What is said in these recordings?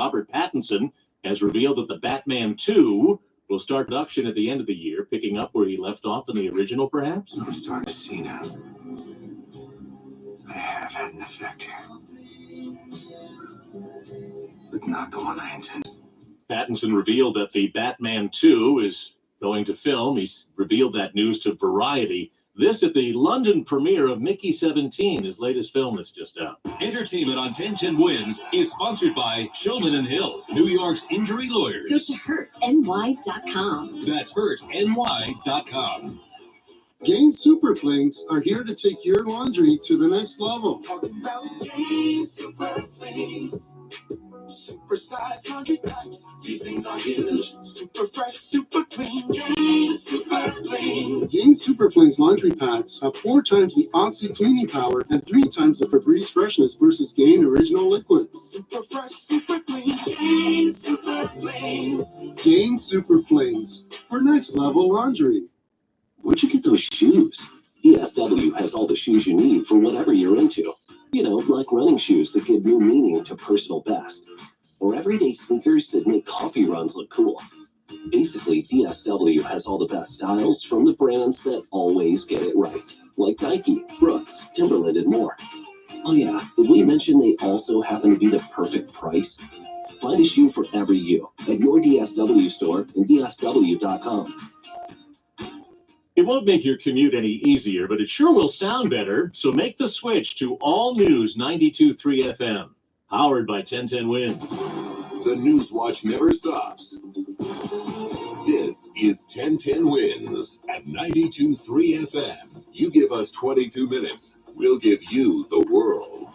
Robert Pattinson has revealed that the Batman 2 will start production at the end of the year, picking up where he left off in the original, perhaps. I'm starting to see now. I have had an effect here, but not the one I intended. Pattinson revealed that the Batman 2 is going to film. He's revealed that news to Variety. This at the London premiere of Mickey 17, his latest film that's just out. Entertainment on 1010 Wins is sponsored by Shulman and Hill, New York's injury lawyers. Go to hurtny.com. That's hurtny.com. Gain Super Flings are here to take your laundry to the next level. Talking about Gain Super Flings. Super size laundry packs. These things are huge. Super fresh, super clean. Gain Super Flings. Gain Super Flings laundry packs have 4 times the Oxy cleaning power and 3 times the Febreze freshness versus Gain Original Liquid. Super fresh, super clean. Gain Super Flings. Gain Super Flings for next level laundry. Where'd you get those shoes? DSW has all the shoes you need for whatever you're into. You know, like running shoes that give new meaning to personal best, or everyday sneakers that make coffee runs look cool. Basically, DSW has all the best styles from the brands that always get it right, like Nike, Brooks, Timberland, and more. Oh yeah, did we mention they also happen to be the perfect price? Find a shoe for every you at your DSW store and DSW.com. It won't make your commute any easier, but it sure will sound better. So make the switch to All News 92.3 FM, powered by 1010 Wins. The News Watch never stops. This is 1010 Wins at 92.3 FM. You give us 22 minutes, we'll give you the world.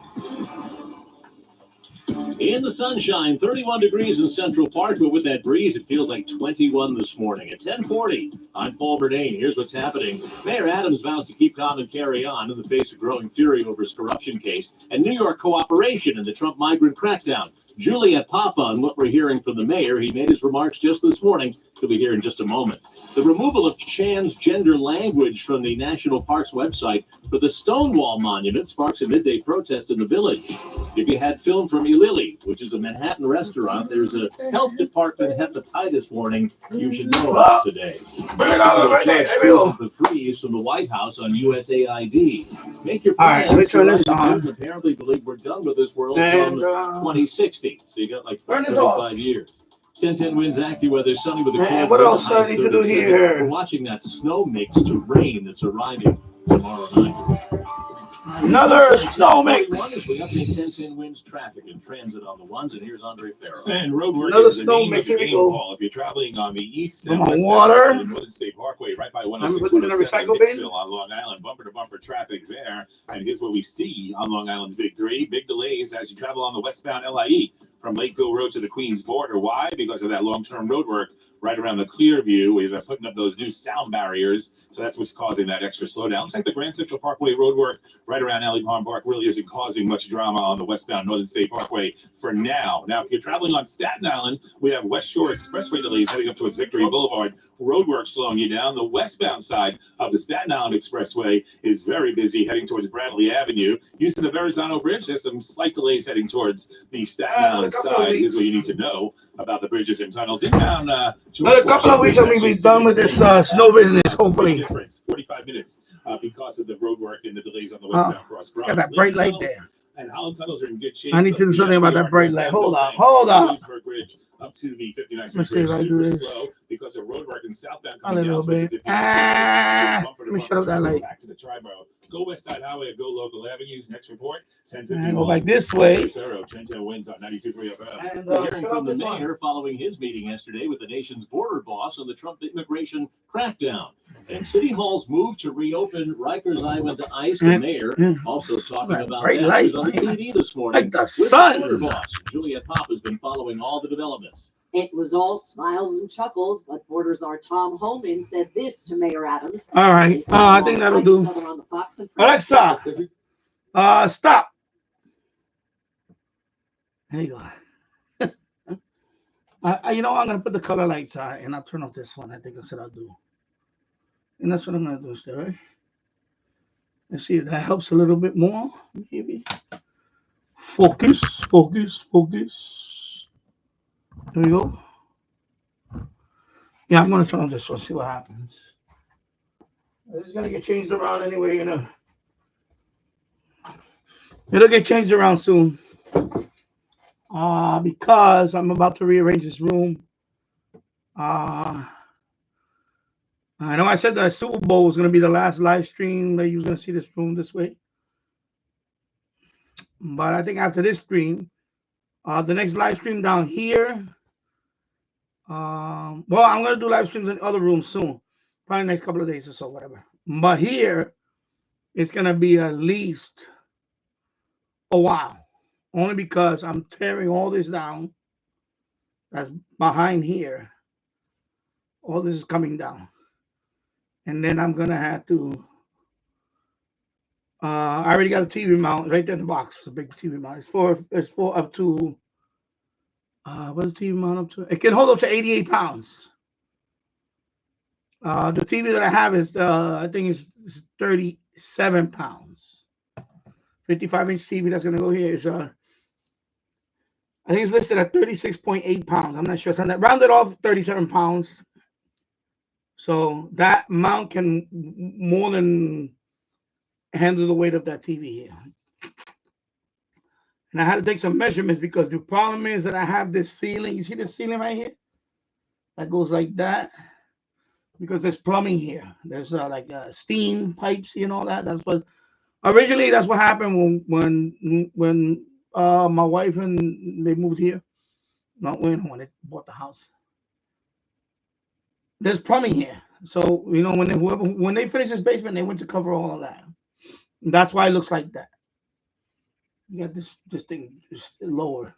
In the sunshine, 31 degrees in Central Park, but with that breeze, it feels like 21 this morning. At 10:40, I'm Paul Burdane. Here's what's happening. Mayor Adams vows to keep calm and carry on in the face of growing fury over his corruption case and New York cooperation in the Trump migrant crackdown. Juliet Papa, on what we're hearing from the mayor, he made his remarks just this morning. He'll be here in just a moment. The removal of transgender language from the National Parks website for the Stonewall Monument sparks a midday protest in the village. If you had film from Lily, which is a Manhattan restaurant, there's a health department hepatitis warning you should know about today. The freeze from the White House on USAID. Make your plans. All right, turn this on. Apparently believe we're done with this world from 2060. So you got like 35 years. 1010 Wins AccuWeather, sunny with a cold. What else do I need to do here? We're watching that snow mix to rain that's arriving tomorrow night. Another snow mix. We update 1010 Wins traffic and transit on the ones, and here's Andre Farrow. And road work Another is the snow name mix. of the game hall. If you're traveling on the east and Come on, west water. of the Northern State Parkway, right by 106, putting it in a 107 recycle bin? Hicksville on Long Island, bumper-to-bumper traffic there. And here's what we see on Long Island's Big Three. Big delays as you travel on the westbound LIE from Lakeville Road to the Queens border. Why? Because of that long-term road work right around the Clearview. We've been putting up those new sound barriers, so that's what's causing that extra slowdown. Looks like the Grand Central Parkway road work right around Alley Pond Park really isn't causing much drama on the westbound Northern State Parkway for now. Now, if you're traveling on Staten Island, we have West Shore Expressway delays heading up towards Victory Boulevard. Road work slowing you down. The westbound side of the Staten Island Expressway is very busy heading towards Bradley Avenue. Using the Verrazano Bridge, there's some slight delays heading towards the Staten Island side. Here's what you need to know about the bridges and tunnels. Inbound, Another couple of weeks and we'll be done with this snow business, hopefully. Difference, 45 minutes because of the road work and the delays on the westbound cross. Got that bright light there. And Holland tunnels are in good shape. I need to do something about that bright light. Hold on. Bridge up to the 59th Let me see if I do this. slow because of road work in southbound. A little bit. Let me shut up that light. Back to the Triborough. Go West Side Highway or go local avenues. Next report, 10:51. And go back this way. Thorough, 1010 Wins on 92.3 FM. And hearing from the mayor following his meeting yesterday with the nation's border boss on the Trump immigration crackdown. And City Hall's move to reopen Rikers Island to ICE. The mayor also talking about that. Light. He was on the TV this morning. Like the with sun. The border boss. Juliet Pop has been following all the developments. It was all smiles and chuckles, but Border Czar Tom Homan said this to Mayor Adams. All right. I think that'll do. Alexa, stop. There you go. You know, I'm going to put the color lights on and I'll turn off this one. I think that's what I'll do. And that's what I'm going to do instead, right? Let's see if that helps a little bit more. Maybe. Focus. Here we go. Yeah, I'm gonna turn on this one, see what happens. It's gonna get changed around anyway, you know. It'll get changed around soon. Because I'm about to rearrange this room. I know I said that Super Bowl was gonna be the last live stream that you was gonna see this room this way. But I think after this stream, the next live stream down here. Well, I'm gonna do live streams in other rooms soon, probably next couple of days or so, whatever. But here, it's gonna be at least a while, only because I'm tearing all this down. That's behind here. All this is coming down, and then I'm gonna have to. I already got a TV mount right there in the box. A big TV mount. It's for up to. What's the TV mount up to? It can hold up to 88 pounds. The TV that I have is I think it's 37 pounds. 55-inch TV that's gonna go here is I think it's listed at 36.8 pounds. I'm not sure. It's on that rounded off 37 pounds. So that mount can more than handle the weight of that TV here. And I had to take some measurements because the problem is that I have this ceiling. You see the ceiling right here? That goes like that. Because there's plumbing here. There's like steam pipes, you know that. That's what originally that's what happened when my wife and they moved here. Not when they bought the house. There's plumbing here, so you know when they finished this basement, they went to cover all of that. That's why it looks like that. You got this thing just lower.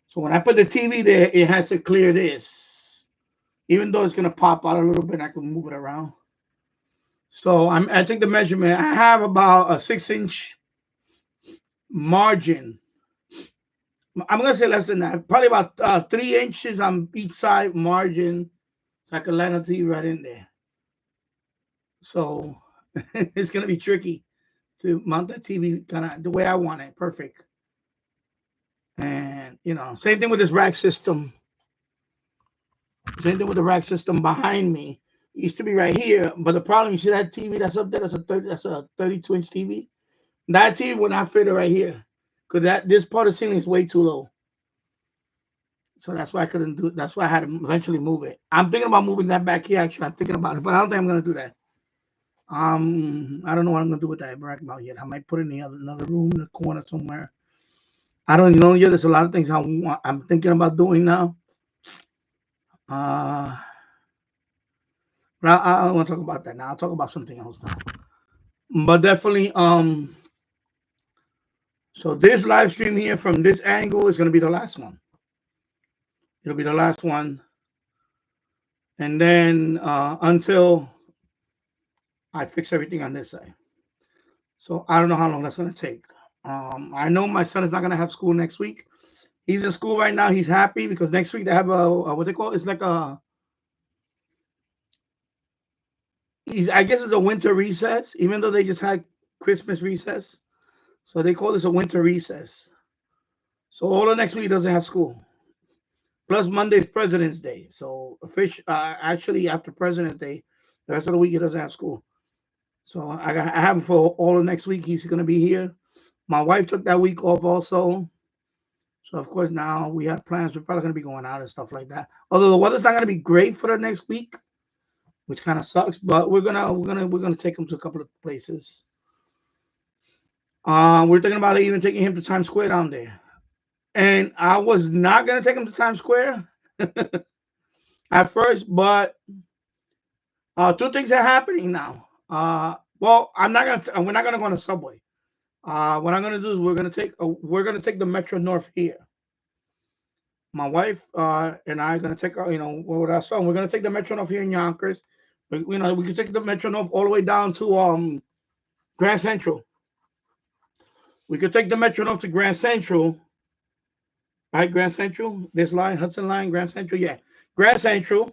So when I put the TV there, it has to clear this. Even though it's gonna pop out a little bit, I can move it around. So I took the measurement. I have about a 6-inch margin. I'm gonna say less than that. Probably about 3 inches on each side margin. So I can land a TV right in there. So it's gonna be tricky to mount that TV kind of the way I want it, perfect. And you know, same thing with this rack system. Same thing with the rack system behind me. It used to be right here, but the problem, you see that TV that's up there, that's a 32-inch TV. That TV will not fit it right here because this part of the ceiling is way too low. So that's why I couldn't do it. That's why I had to eventually move it. I'm thinking about moving that back here. Actually, I'm thinking about it, but I don't think I'm gonna do that. I don't know what I'm gonna do with that rack mount yet. I might put it in another room in the corner somewhere. I don't know yet. There's a lot of things I'm thinking about doing now. But I don't want to talk about that now. I'll talk about something else now. But definitely, so this live stream here from this angle is gonna be the last one. It'll be the last one, and then until I fix everything on this side. So I don't know how long that's gonna take. I know my son is not gonna have school next week. He's in school right now. He's happy because next week they have a what they call it's like a I guess it's a winter recess, even though they just had Christmas recess. So they call this a winter recess. So all of next week doesn't have school. Plus Monday is President's Day. So actually after President's Day, the rest of the week he doesn't have school. So I have him for all of next week. He's gonna be here. My wife took that week off also. So of course now we have plans. We're probably gonna be going out and stuff like that. Although the weather's not gonna be great for the next week, which kind of sucks. But we're gonna take him to a couple of places. We're thinking about even taking him to Times Square down there. And I was not gonna take him to Times Square at first, but two things are happening now. Well, we're not gonna go on the subway. What I'm gonna do is we're gonna take the Metro North here. My wife and I are gonna take with our son. We're gonna take the Metro North here in Yonkers. We can take the Metro North all the way down to Grand Central. We could take the Metro North to Grand Central. Right, Grand Central. This line, Hudson Line, Grand Central. Yeah, Grand Central.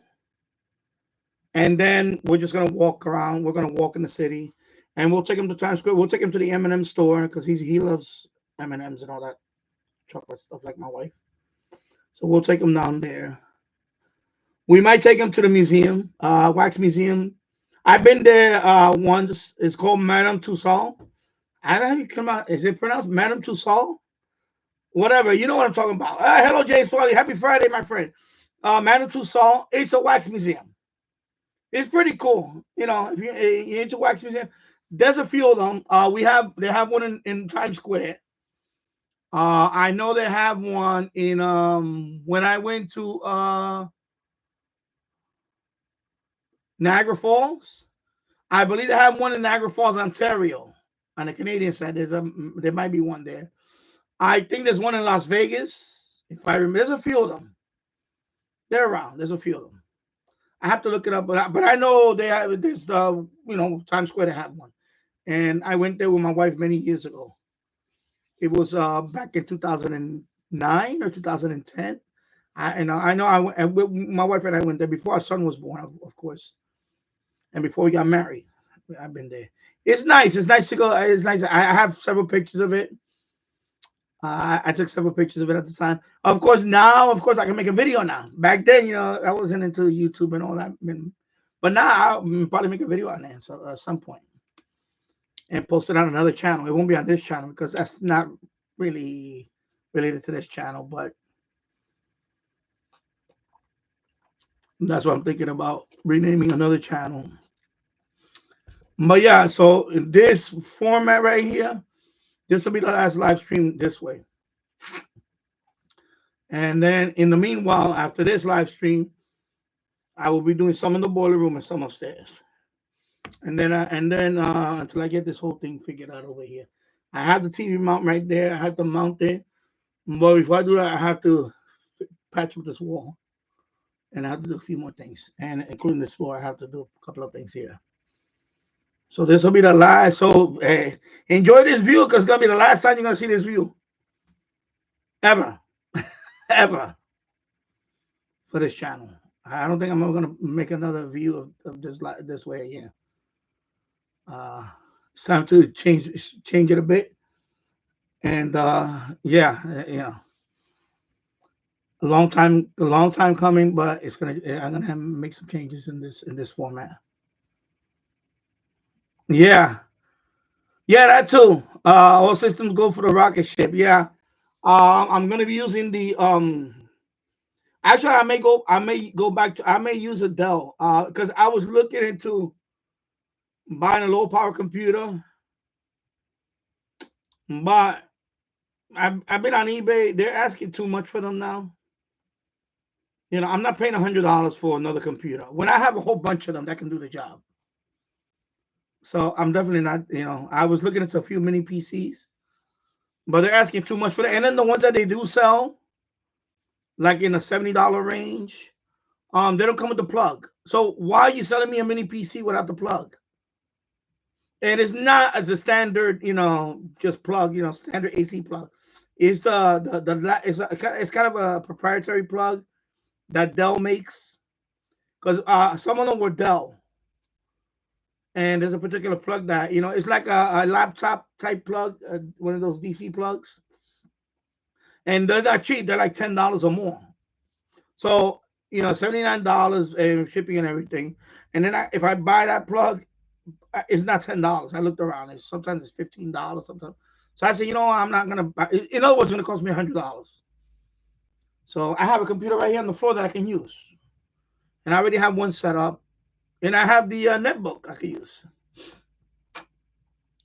And then we're just gonna walk around. We're gonna walk in the city, and we'll take him to Times Square. We'll take him to the M&M store because he loves M&Ms and all that chocolate stuff, like my wife. So we'll take them down there. We might take them to the museum, wax museum. I've been there once. It's called Madame Tussauds. I don't know how you come out. Is it pronounced Madame Tussauds? Whatever. You know what I'm talking about. Hello, Jay Swally. Happy Friday, my friend. Madame Tussauds. It's a wax museum. It's pretty cool. You know, if you're into wax museum, there's a few of them. They have one in Times Square. I know they have one in when I went to Niagara Falls. I believe they have one in Niagara Falls, Ontario, on the Canadian side. There might be one there. I think there's one in Las Vegas. If I remember, there's a few of them. They're around. There's a few of them. I have to look it up, but I know they have. There's Times Square they have one, and I went there with my wife many years ago. It was back in 2009 or 2010. I know my wife and I went there before our son was born, of course, and before we got married. I've been there. It's nice. It's nice to go. It's nice. I have several pictures of it. I took several pictures of it at the time. Of course, I can make a video now. Back then, I wasn't into YouTube and all that. But now I'll probably make a video on there at some point and post it on another channel. It won't be on this channel because that's not really related to this channel. But that's what I'm thinking about, renaming another channel. But yeah, so in this format right here, this will be the last live stream this way. And then in the meanwhile, after this live stream, I will be doing some in the boiler room and some upstairs. And then until I get this whole thing figured out over here. I have the TV mount right there. I have to mount it. But before I do that, I have to patch up this wall. And I have to do a few more things. And including this floor, I have to do a couple of things here. So this will be the last. So enjoy this view because it's going to be the last time you're going to see this view. Ever. Ever. For this channel. I don't think I'm going to make another view of this way again. It's time to change it a bit. And a long time coming, but I'm gonna have to make some changes in this format. Yeah, that too. All systems go for the rocket ship. Yeah, I'm gonna be using the Actually, I may use a Dell because I was looking into buying a low power computer, but I've been on eBay. They're asking too much for them now. I'm not paying $100 for another computer when I have a whole bunch of them that can do the job. So I'm definitely not. I was looking into a few mini PCs, but they're asking too much for that. And then the ones that they do sell, like in a $70 range, they don't come with the plug. So why are you selling me a mini PC without the plug? And it's not as a standard, just plug, standard AC plug. It's it's kind of a proprietary plug that Dell makes, because some of them were Dell, and there's a particular plug that it's like a laptop type plug, one of those DC plugs, and they're not cheap. They're like $10 or more. So $79 and shipping and everything. And then if I buy that plug, it's not $10. I looked around. Sometimes it's $15. Sometimes. So I said, I'm not gonna buy. In other words, it's gonna cost me $100. So I have a computer right here on the floor that I can use, and I already have one set up, and I have the netbook I can use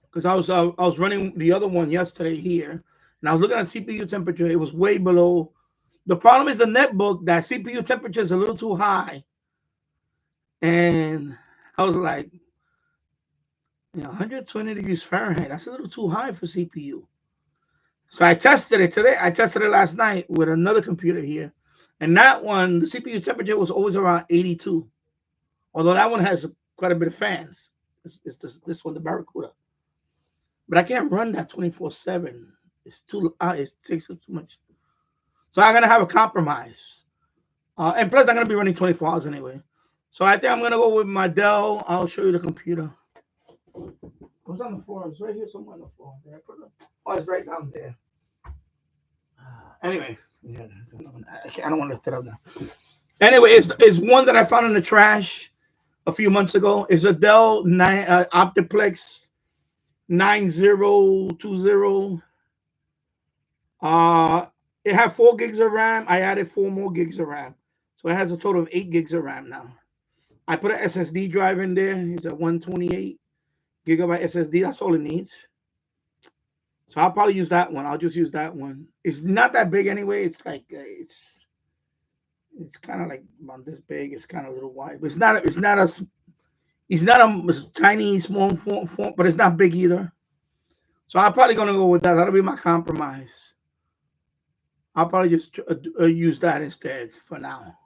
because I was running the other one yesterday here, and I was looking at CPU temperature. It was way below. The problem is the netbook, that CPU temperature is a little too high, and I was like, 120 degrees Fahrenheit. That's a little too high for CPU. So I tested it today. I tested it last night with another computer here. And that one, the CPU temperature was always around 82. Although that one has quite a bit of fans. It's this one, the Barracuda. But I can't run that 24/7. It's it takes up too much. So I'm going to have a compromise. And plus, I'm going to be running 24 hours anyway. So I think I'm going to go with my Dell. I'll show you the computer. What's on the floor? It's right here somewhere on the floor. Oh, it's right down there. Anyway, Yeah, I don't want to lift it up now. Anyway, it's one that I found in the trash a few months ago. It's a Dell Optiplex 9020. It had 4 gigs of RAM. I added 4 more gigs of RAM, so it has a total of 8 gigs of RAM now. I put an SSD drive in there. It's a 128 gigabyte SSD. That's all it needs. So I'll probably use that one. I'll just use that one. It's not that big anyway. It's like it's kind of like about this big. It's kind of a little wide, but it's not a tiny small form, but it's not big either. So I'm probably gonna go with that. That'll be my compromise. I'll probably just use that instead for now.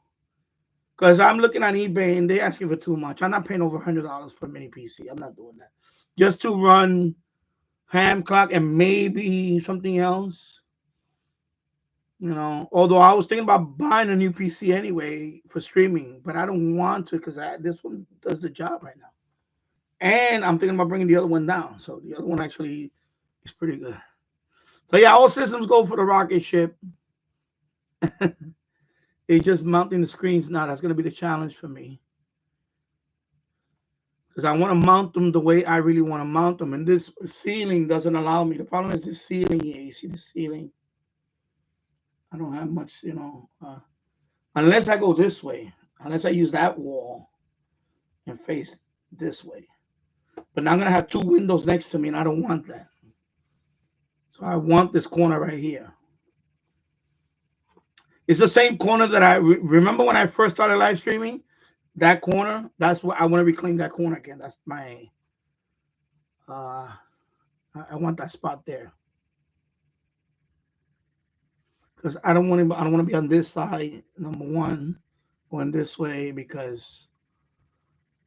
Because I'm looking on eBay and they're asking for too much. I'm not paying over $100 for a mini PC. I'm not doing that. Just to run ham clock and maybe something else. You know, although I was thinking about buying a new PC anyway for streaming, but I don't want to because this one does the job right now. And I'm thinking about bringing the other one down. So the other one actually is pretty good. So yeah, all systems go for the rocket ship. It's just mounting the screens now. That's going to be the challenge for me. Because I want to mount them the way I really want to mount them. And this ceiling doesn't allow me. The problem is the ceiling here. You see the ceiling? I don't have much, you know. Unless I go this way. Unless I use that wall and face this way. But now I'm going to have 2 windows next to me, and I don't want that. So I want this corner right here. It's the same corner that I remember when I first started live streaming. That corner, that's what I want to reclaim that corner again. That's my, I want that spot there. Because I don't want to be on this side, number one, going this way because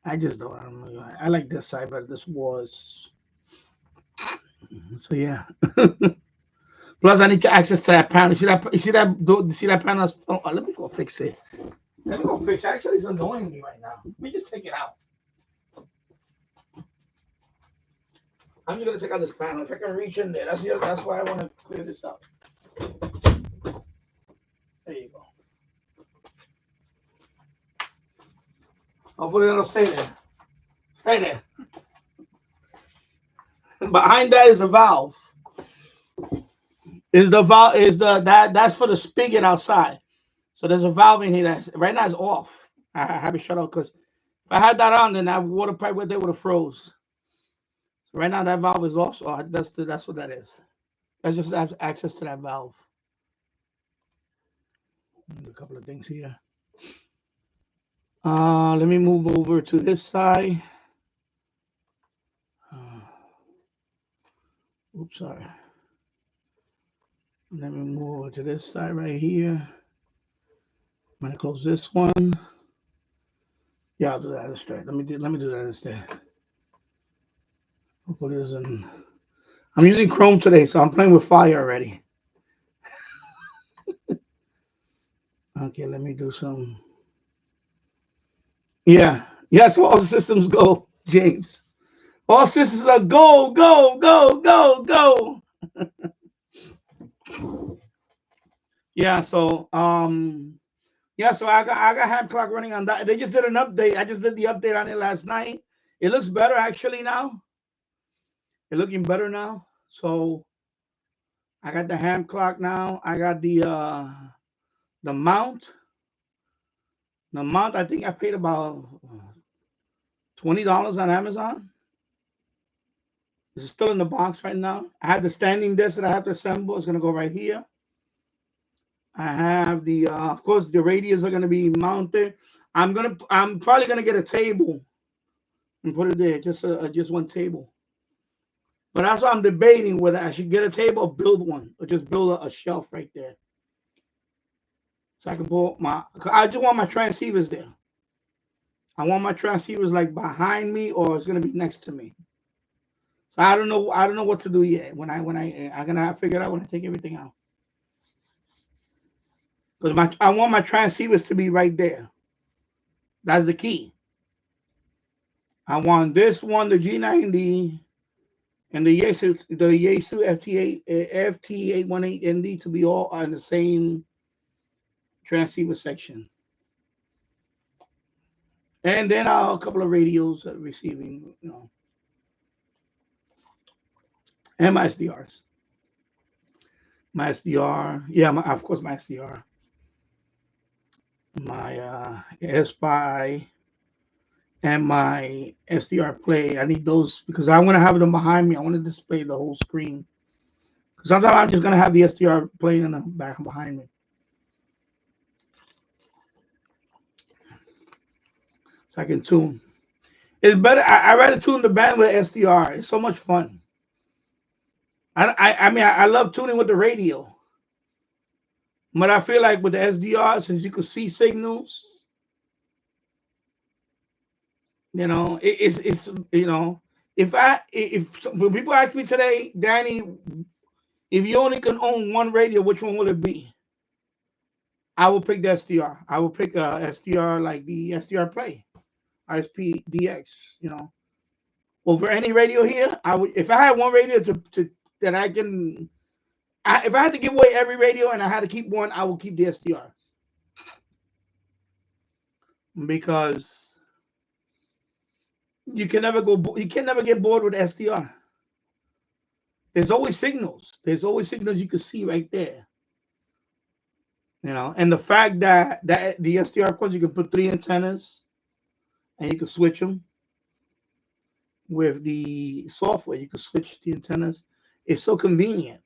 I just don't. I like this side, but this was. So yeah. Plus, I need to access to that panel. You see that panel? Oh, let me go fix it. Let me go fix it. Actually, it's annoying me right now. Let me just take it out. I'm just gonna take out this panel. If I can reach in there, that's why I want to clear this up. There you go. Hopefully it'll stay there. Stay there. Behind that is a valve. That's for the spigot outside. So there's a valve in here that's right now it's off. I have it shut off because if I had that on, then that water pipe right there would have froze. So right now that valve is off. So that's what that is. That's just access to that valve. A couple of things here. Let me move over to this side. Oops, sorry. Let me move over to this side right here. I'm gonna close this one. Yeah, I'll do that instead. Let me do that instead. Hopefully it isn't. I'm using Chrome today, so I'm playing with fire already. Okay, let me do some. Yeah. So all the systems go, James. All systems are go, go, go, go, go. Yeah, so so I got Ham Clock running on that. They just did an update. I just did the update on it last night. It looks better actually now. It's looking better now. So I got the Ham Clock now. I got the mount. The mount, I think I paid about $20 on Amazon. It's still in the box right now. I have the standing desk that I have to assemble. It's gonna go right here. I have the, of course, the radios are gonna be mounted. I'm probably gonna get a table and put it there, just one table. But that's what I'm debating whether I should get a table or build one, or just build a shelf right there. So I can put I just want my transceivers there. I want my transceivers like behind me, or it's gonna be next to me. So I don't know what to do yet. I'm gonna have to figure it out when I take everything out. Because I want my transceivers to be right there. That's the key. I want this one, the G90, and the Yaesu FT818ND to be all on the same transceiver section. And then a couple of radios receiving, and my SDRs. My SDR, yeah, of course, my SDR. My SPI and my SDR play. I need those because I want to have them behind me. I want to display the whole screen. Because sometimes I'm just going to have the SDR playing in the back behind me. So I can tune. It's better. I rather tune the band with SDR. It's so much fun. I mean, I love tuning with the radio. But I feel like with the SDR, since you can see signals, it's if when people ask me today, Danny, if you only can own one radio, which one will it be? I will pick the SDR. I will pick a SDR like the SDR Play, ISP DX. Over any radio here. I would, if I had one radio that I can. If I had to give away every radio and I had to keep one, I will keep the SDR. Because you can never get bored with SDR. There's always signals. There's always signals you can see right there. And the fact that the SDR, of course, you can put 3 antennas and you can switch them with the software. You can switch the antennas. It's so convenient.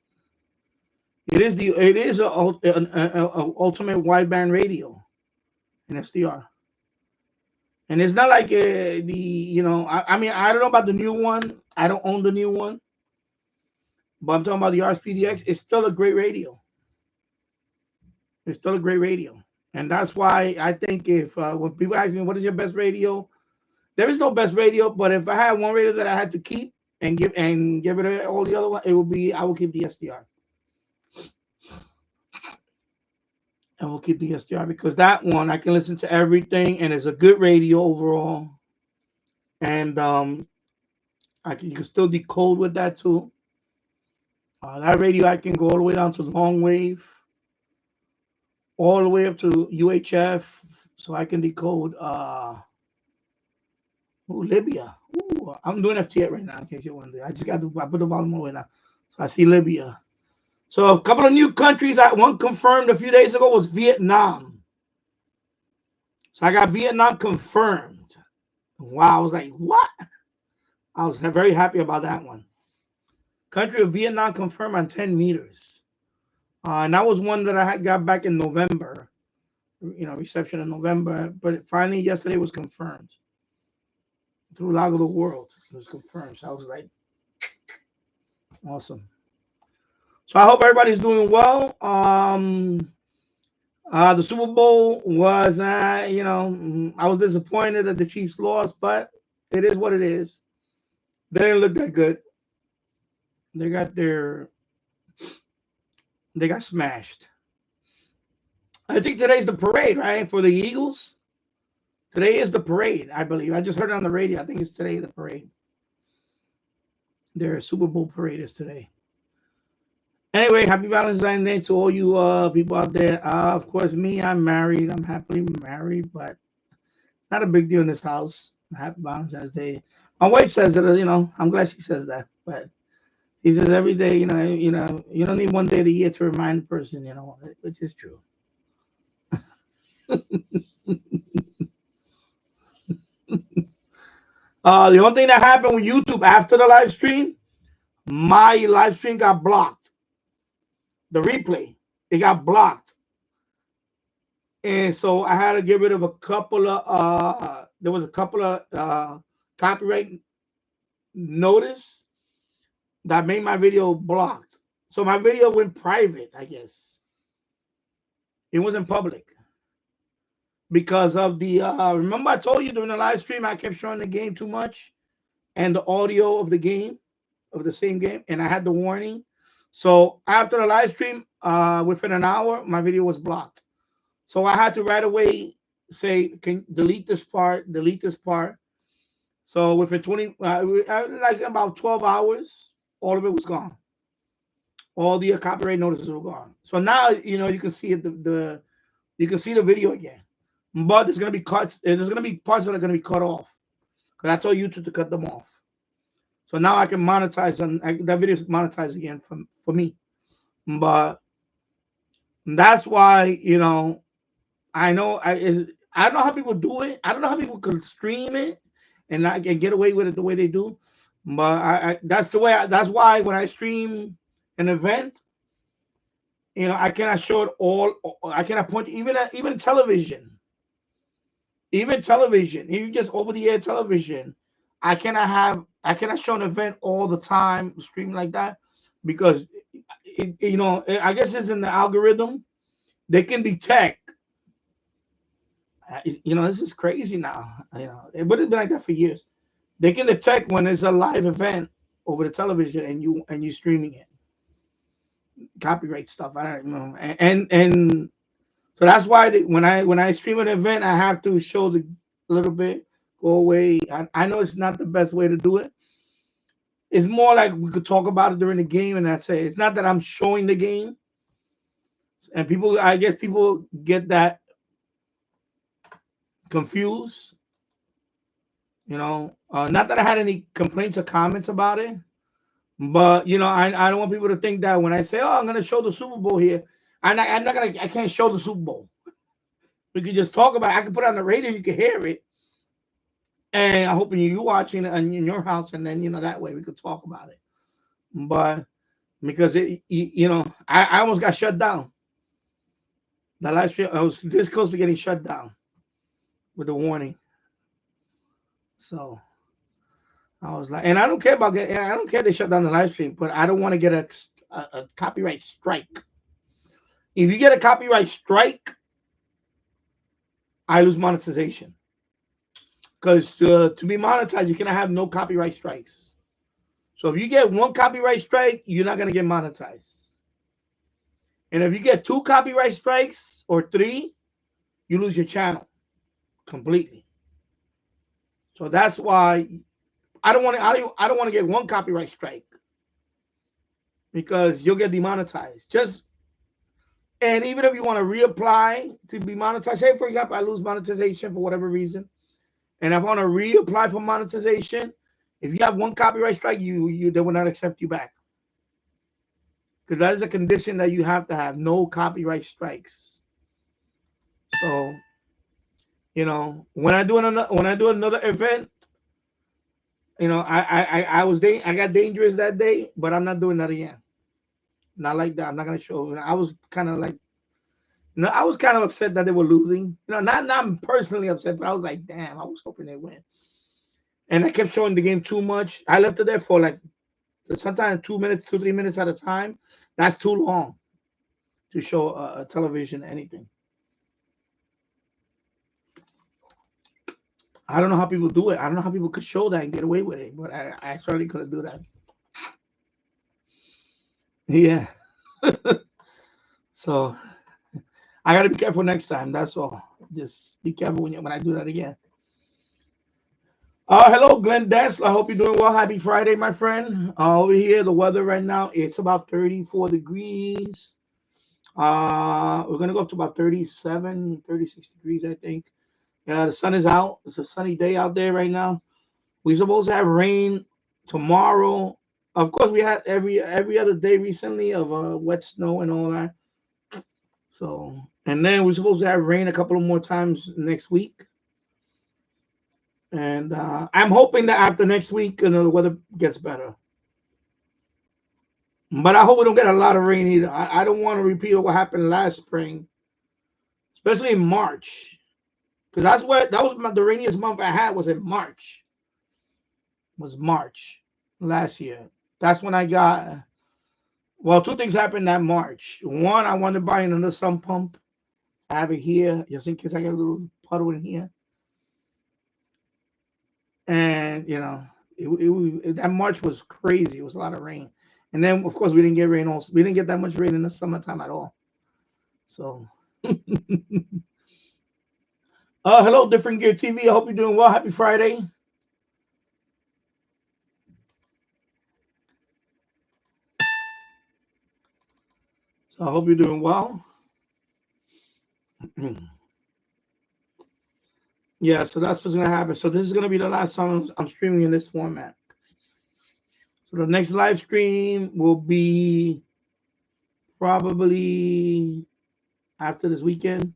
It is an ultimate wideband radio, an SDR, and it's not like I mean, I don't know about the new one. I don't own the new one, but I'm talking about the RSPDX. It's still a great radio. It's still a great radio, and that's why I think if when people ask me what is your best radio, there is no best radio. But if I had one radio that I had to keep and give it all the other one, I will keep the SDR. And we'll keep the SDR because that one I can listen to everything, and it's a good radio overall. And you can still decode with that too. That radio I can go all the way down to long wave, all the way up to UHF, so I can decode Libya. Ooh, I'm doing FT8 right now in case you're wondering. I put the volume away now, so I see Libya. So a couple of new countries. One confirmed a few days ago was Vietnam. So I got Vietnam confirmed. Wow, I was like, what? I was very happy about that one. Country of Vietnam confirmed on 10 meters. And that was one that I had got back in November. Reception in November. But finally, yesterday was confirmed. Through Log of the World, it was confirmed. So I was like, awesome. So I hope everybody's doing well. The Super Bowl was, I was disappointed that the Chiefs lost, but it is what it is. They didn't look that good. They got smashed. I think today's the parade, right, for the Eagles. Today is the parade, I believe. I just heard it on the radio. I think it's today the parade. Their Super Bowl parade is today. Anyway, happy Valentine's Day to all you people out there. Of course, I'm married. I'm happily married, but not a big deal in this house. Happy Valentine's Day. My wife says it, I'm glad she says that. But he says every day, you don't need one day of the year to remind the person, which is true. The only thing that happened with YouTube after the live stream, my live stream got blocked. The replay, it got blocked. And so I had to get rid of a couple of, there was a couple of copyright notice that made my video blocked. So my video went private, I guess. It wasn't public. Because of the, remember I told you during the live stream, I kept showing the game too much and the audio of the game, of the same game, and I had the warning. So after the live stream, within an hour, my video was blocked. So I had to right away say, can delete this part, delete this part. So within like about 12 hours, all of it was gone. All the copyright notices were gone. So now, you can see it, you can see the video again. But there's gonna be cuts. There's gonna be parts that are gonna be cut off because I told YouTube to cut them off. So now I can monetize that video is monetized again for me. But that's why I know I don't know how people do it. I don't know how people could stream it and not get away with it the way they do. But that's the way. That's why when I stream an event, I cannot show it all. I cannot point even television. Even television, even just over the air television, I cannot show an event all the time streaming like that because I guess it's in the algorithm. They can detect. This is crazy now. It would have been like that for years. They can detect when it's a live event over the television and you streaming it. Copyright stuff. I don't know. And so that's why when I stream an event, I have to show a little bit, go away. I know it's not the best way to do it. It's more like we could talk about it during the game, and that's it. It's not that I'm showing the game, and I guess people get that confused. Not that I had any complaints or comments about it, but I don't want people to think that when I say, "Oh, I'm going to show the Super Bowl here," I can't show the Super Bowl. We could just talk about it. I can put it on the radio, you can hear it. And I hope you watching it in your house, and then that way we could talk about it. But because I almost got shut down. The last year I was this close to getting shut down with a warning. So I was like, and I don't care they shut down the live stream, but I don't want to get a copyright strike. If you get a copyright strike, I lose monetization. Because to be monetized, you cannot have no copyright strikes. So if you get one copyright strike, you're not going to get monetized. And if you get 2 copyright strikes or 3, you lose your channel completely. So that's why I don't want to get 1 copyright strike because you'll get demonetized. And even if you want to reapply to be monetized, say for example, I lose monetization for whatever reason, and if I want to reapply for monetization, if you have 1 copyright strike, they will not accept you back. Because that is a condition that you have to have no copyright strikes. So, when I do another event, I got dangerous that day, but I'm not doing that again. Not like that. I'm not gonna show. I was kind of like, I was kind of upset that they were losing. Not personally upset, but I was like, damn, I was hoping they win. And I kept showing the game too much. I left it there for like sometimes 2 minutes, 2-3 minutes at a time. That's too long to show a television anything. I don't know how people do it. I don't know how people could show that and get away with it, but I certainly couldn't do that. Yeah. So I got to be careful next time. That's all. Just be careful when I do that again. Hello, Glenn Dess. I hope you're doing well. Happy Friday, my friend. Over here, the weather right now, it's about 34 degrees. We're going to go up to about 37, 36 degrees, I think. Yeah, the sun is out. It's a sunny day out there right now. We're supposed to have rain tomorrow. Of course, we had every other day recently of wet snow and all that. So, and then we're supposed to have rain a couple of more times next week. And I'm hoping that after next week, the weather gets better. But I hope we don't get a lot of rain either. I don't want to repeat what happened last spring, especially in March, because that was the rainiest month I had was in March. Was March last year. That's when I got. Well, 2 things happened that March. One, I wanted to buy another sump pump. I have it here just in case I get a little puddle in here. And that March was crazy. It was a lot of rain, and then of course we didn't get rain. Also, we didn't get that much rain in the summertime at all. So, hello, Different Gear TV. I hope you're doing well. Happy Friday. So I hope you're doing well. Yeah, so that's what's gonna happen. So this is gonna be the last time I'm streaming in this format. So the next live stream will be probably after this weekend.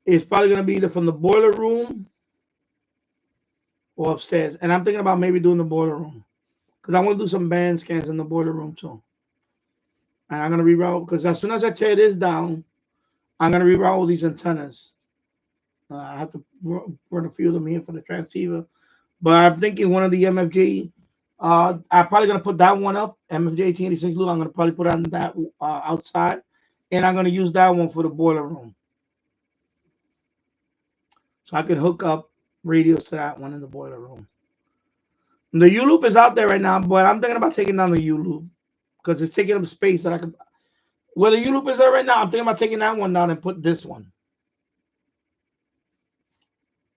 It's probably gonna be either from the boiler room or upstairs. And I'm thinking about maybe doing the boiler room because I want to do some band scans in the boiler room too. And I'm gonna reroute because as soon as I tear this down, I'm gonna reroute all these antennas. I have to run a few of them here for the transceiver. But I'm thinking one of the MFJ. I'm probably gonna put that one up. MFJ 1886 loop. I'm gonna probably put on that outside, and I'm gonna use that one for the boiler room. So I can hook up radios to that one in the boiler room. And the U loop is out there right now, but I'm thinking about taking down the U loop because it's taking up space that I could. Where the U loop is there right now, I'm thinking about taking that one down and put this one.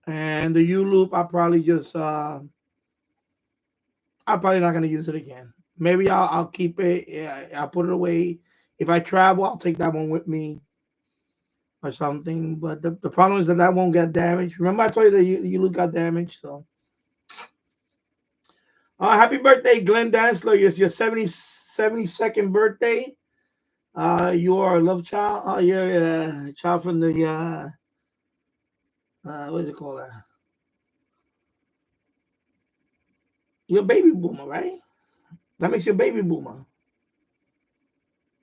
And the U loop, I'm probably not gonna use it again. Maybe I'll keep it. Yeah, I'll put it away. If I travel, I'll take that one with me or something. But the problem is that won't get damaged. Remember I told you that you look got damaged. So, happy birthday, Glenn Dansler! It's your 72nd birthday. You are a love child. You're a child from the what is it called? You're a baby boomer, right? That makes you a baby boomer.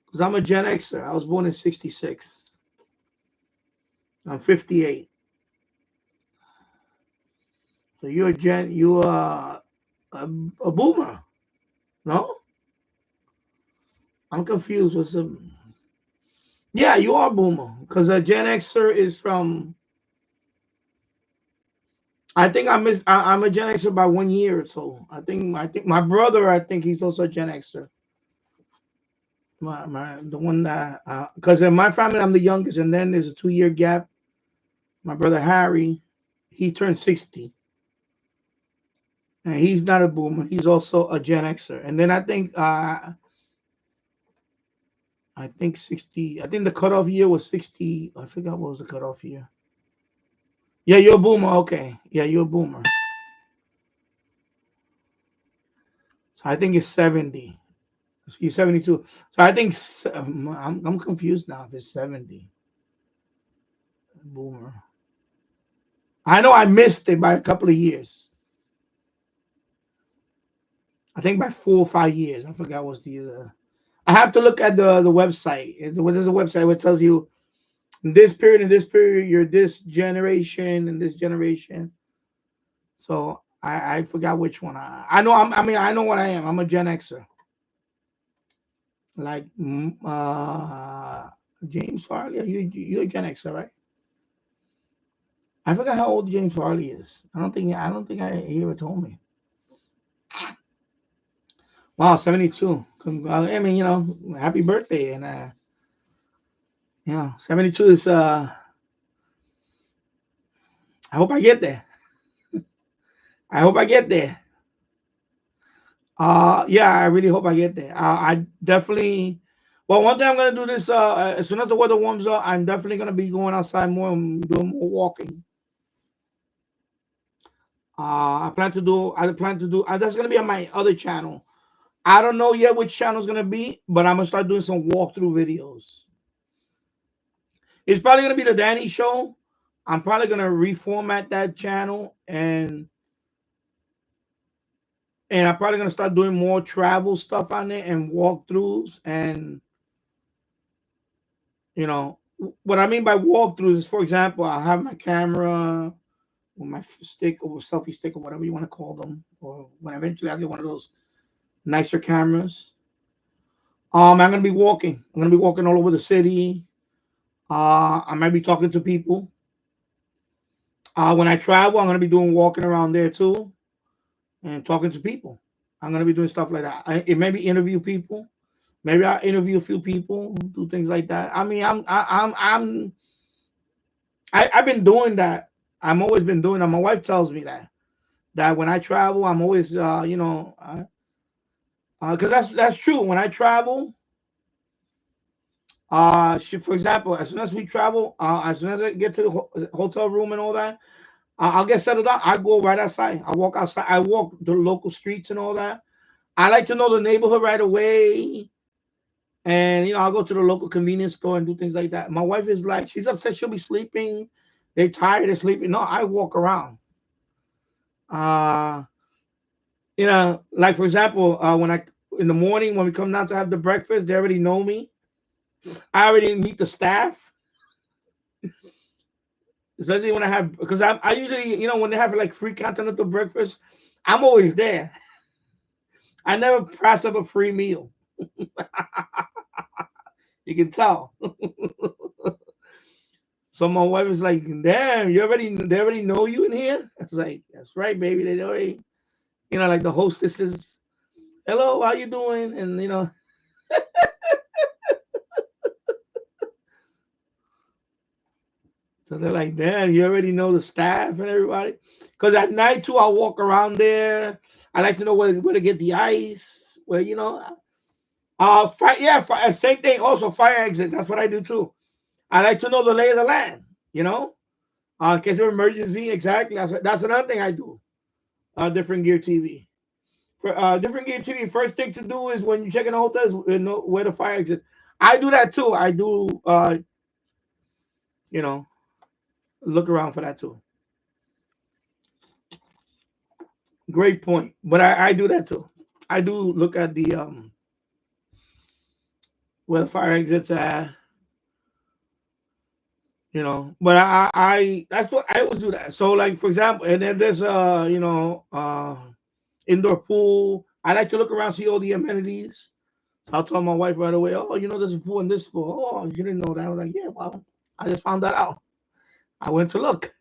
Because I'm a Gen Xer. I was born in '66. I'm 58. So you are a boomer. No? I'm confused with some. Yeah, you are a boomer. Because a Gen Xer is from. I think I'm a Gen Xer by 1 year or so. I think my brother, I think he's also a Gen Xer. The one that because in my family I'm the youngest, and then there's a 2 year gap. My brother Harry, he turned 60. And he's not a boomer. He's also a Gen Xer. And then I think 60. I think the cutoff year was 60. I forgot what was the cutoff year. Yeah, you're a boomer. Okay. Yeah, you're a boomer. So I think it's 70. You're 72. So I think I'm confused now if it's 70. Boomer. I know I missed it by a couple of years. I think by 4 or 5 years. I forgot what's the. I have to look at the website. There's a website where it tells you in this period, you're this generation and this generation. So I forgot which one. I know. I know what I am. I'm a Gen Xer. Like James Farley. You're a Gen Xer, right? I forgot how old James Farley is. I don't think he ever told me. Wow, 72. I mean, happy birthday and 72 is I hope I get there. I hope I get there. Yeah, I really hope I get there. I definitely. Well, one thing I'm gonna do this. As soon as the weather warms up, I'm definitely gonna be going outside more and doing more walking. I plan to do. That's gonna be on my other channel. I don't know yet which channel is gonna be, but I'm gonna start doing some walkthrough videos. It's probably gonna be the Danny Show. I'm probably gonna reformat that channel and I'm probably gonna start doing more travel stuff on it and walkthroughs. And what I mean by walkthroughs is, for example, I have my camera with my stick or selfie stick or whatever you want to call them, or when eventually I get one of those nicer cameras. I'm gonna be walking. I'm gonna be walking all over the city. I might be talking to people. When I travel, I'm gonna be doing walking around there too and talking to people. I'm gonna be doing stuff like that. It may be interview people. Maybe I'll interview a few people, do things like that. I mean, I've been doing that. I'm always been doing that. My wife tells me that when I travel, I'm always because that's true. When I travel, For example, as soon as we travel, as soon as I get to the hotel room and all that, I'll get settled down. I go right outside. I walk outside. I walk the local streets and all that. I like to know the neighborhood right away. And I'll go to the local convenience store and do things like that. My wife is like, she's upset. She'll be sleeping. They're tired of sleeping. No, I walk around. Uh, like for example, in the morning when we come down to have the breakfast, they already know me. I already meet the staff, especially when I have because I usually when they have like free continental breakfast, I'm always there. I never pass up a free meal. You can tell. So my wife is like, "Damn, they already know you in here." It's like, "That's right, baby. They already, like the hostesses. Hello, how you doing?" And so they're like, "Damn, you already know the staff and everybody." Because at night too, I'll walk around there. I like to know where to get the ice. Where same thing. Also, fire exits. That's what I do too. I like to know the lay of the land. In case of emergency. Exactly. That's another thing I do. Different Gear TV. For Different Gear TV, first thing to do is when you check in a hotel is know where the fire exits. I do that too. I do you know look around for that too. Great point. But I do that too. I do look at the where the fire exits at. But I that's what I always do that. So like for example, and then there's indoor pool. I like to look around, see all the amenities. So I'll tell my wife right away, oh, there's a pool in this pool. Oh, you didn't know that. I was like, yeah, well, I just found that out. I went to look.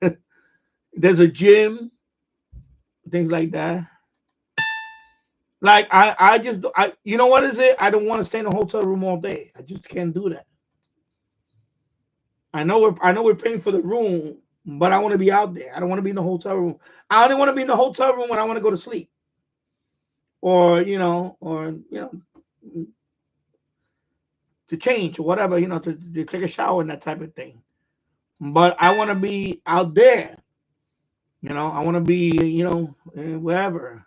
There's a gym, things like that. Like I just you know what is it? I don't want to stay in a hotel room all day. I just can't do that. I know we're paying for the room, but I want to be out there. I don't want to be in the hotel room. I only want to be in the hotel room when I want to go to sleep, or to change or whatever, to take a shower and that type of thing. But I want to be out there. I want to be wherever.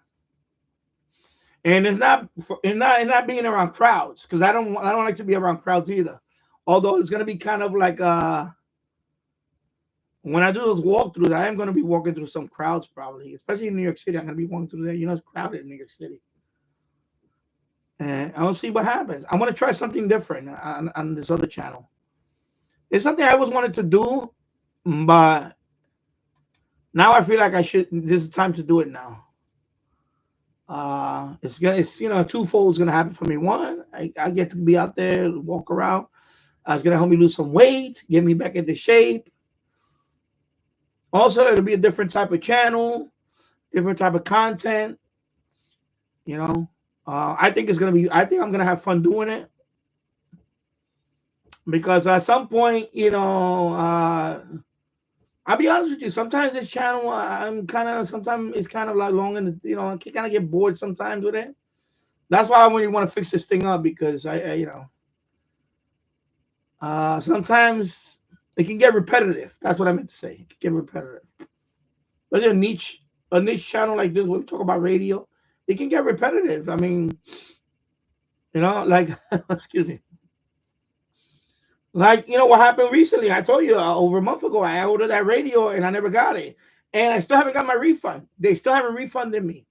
And it's not being around crowds because I don't like to be around crowds either. Although it's gonna be kind of like when I do those walkthroughs, I am gonna be walking through some crowds probably, especially in New York City. I'm gonna be walking through there. It's crowded in New York City, and I'll see what happens. I want to try something different on this other channel. It's something I always wanted to do, but now I feel like I should. This is time to do it now. It's twofold is gonna happen for me. One, I get to be out there, walk around. It's gonna help me lose some weight, get me back into shape. Also, it'll be a different type of channel, different type of content. I think it's gonna be. I think I'm gonna have fun doing it because at some point, I'll be honest with you. Sometimes this channel, sometimes it's kind of like long, and I can kind of get bored sometimes with it. That's why I really want to fix this thing up because sometimes it can get repetitive. That's what I meant to say. It can get repetitive. There's a niche channel like this where we talk about radio. It can get repetitive. I mean, like excuse me. Like, what happened recently? I told you over a month ago, I ordered that radio and I never got it. And I still haven't got my refund. They still haven't refunded me.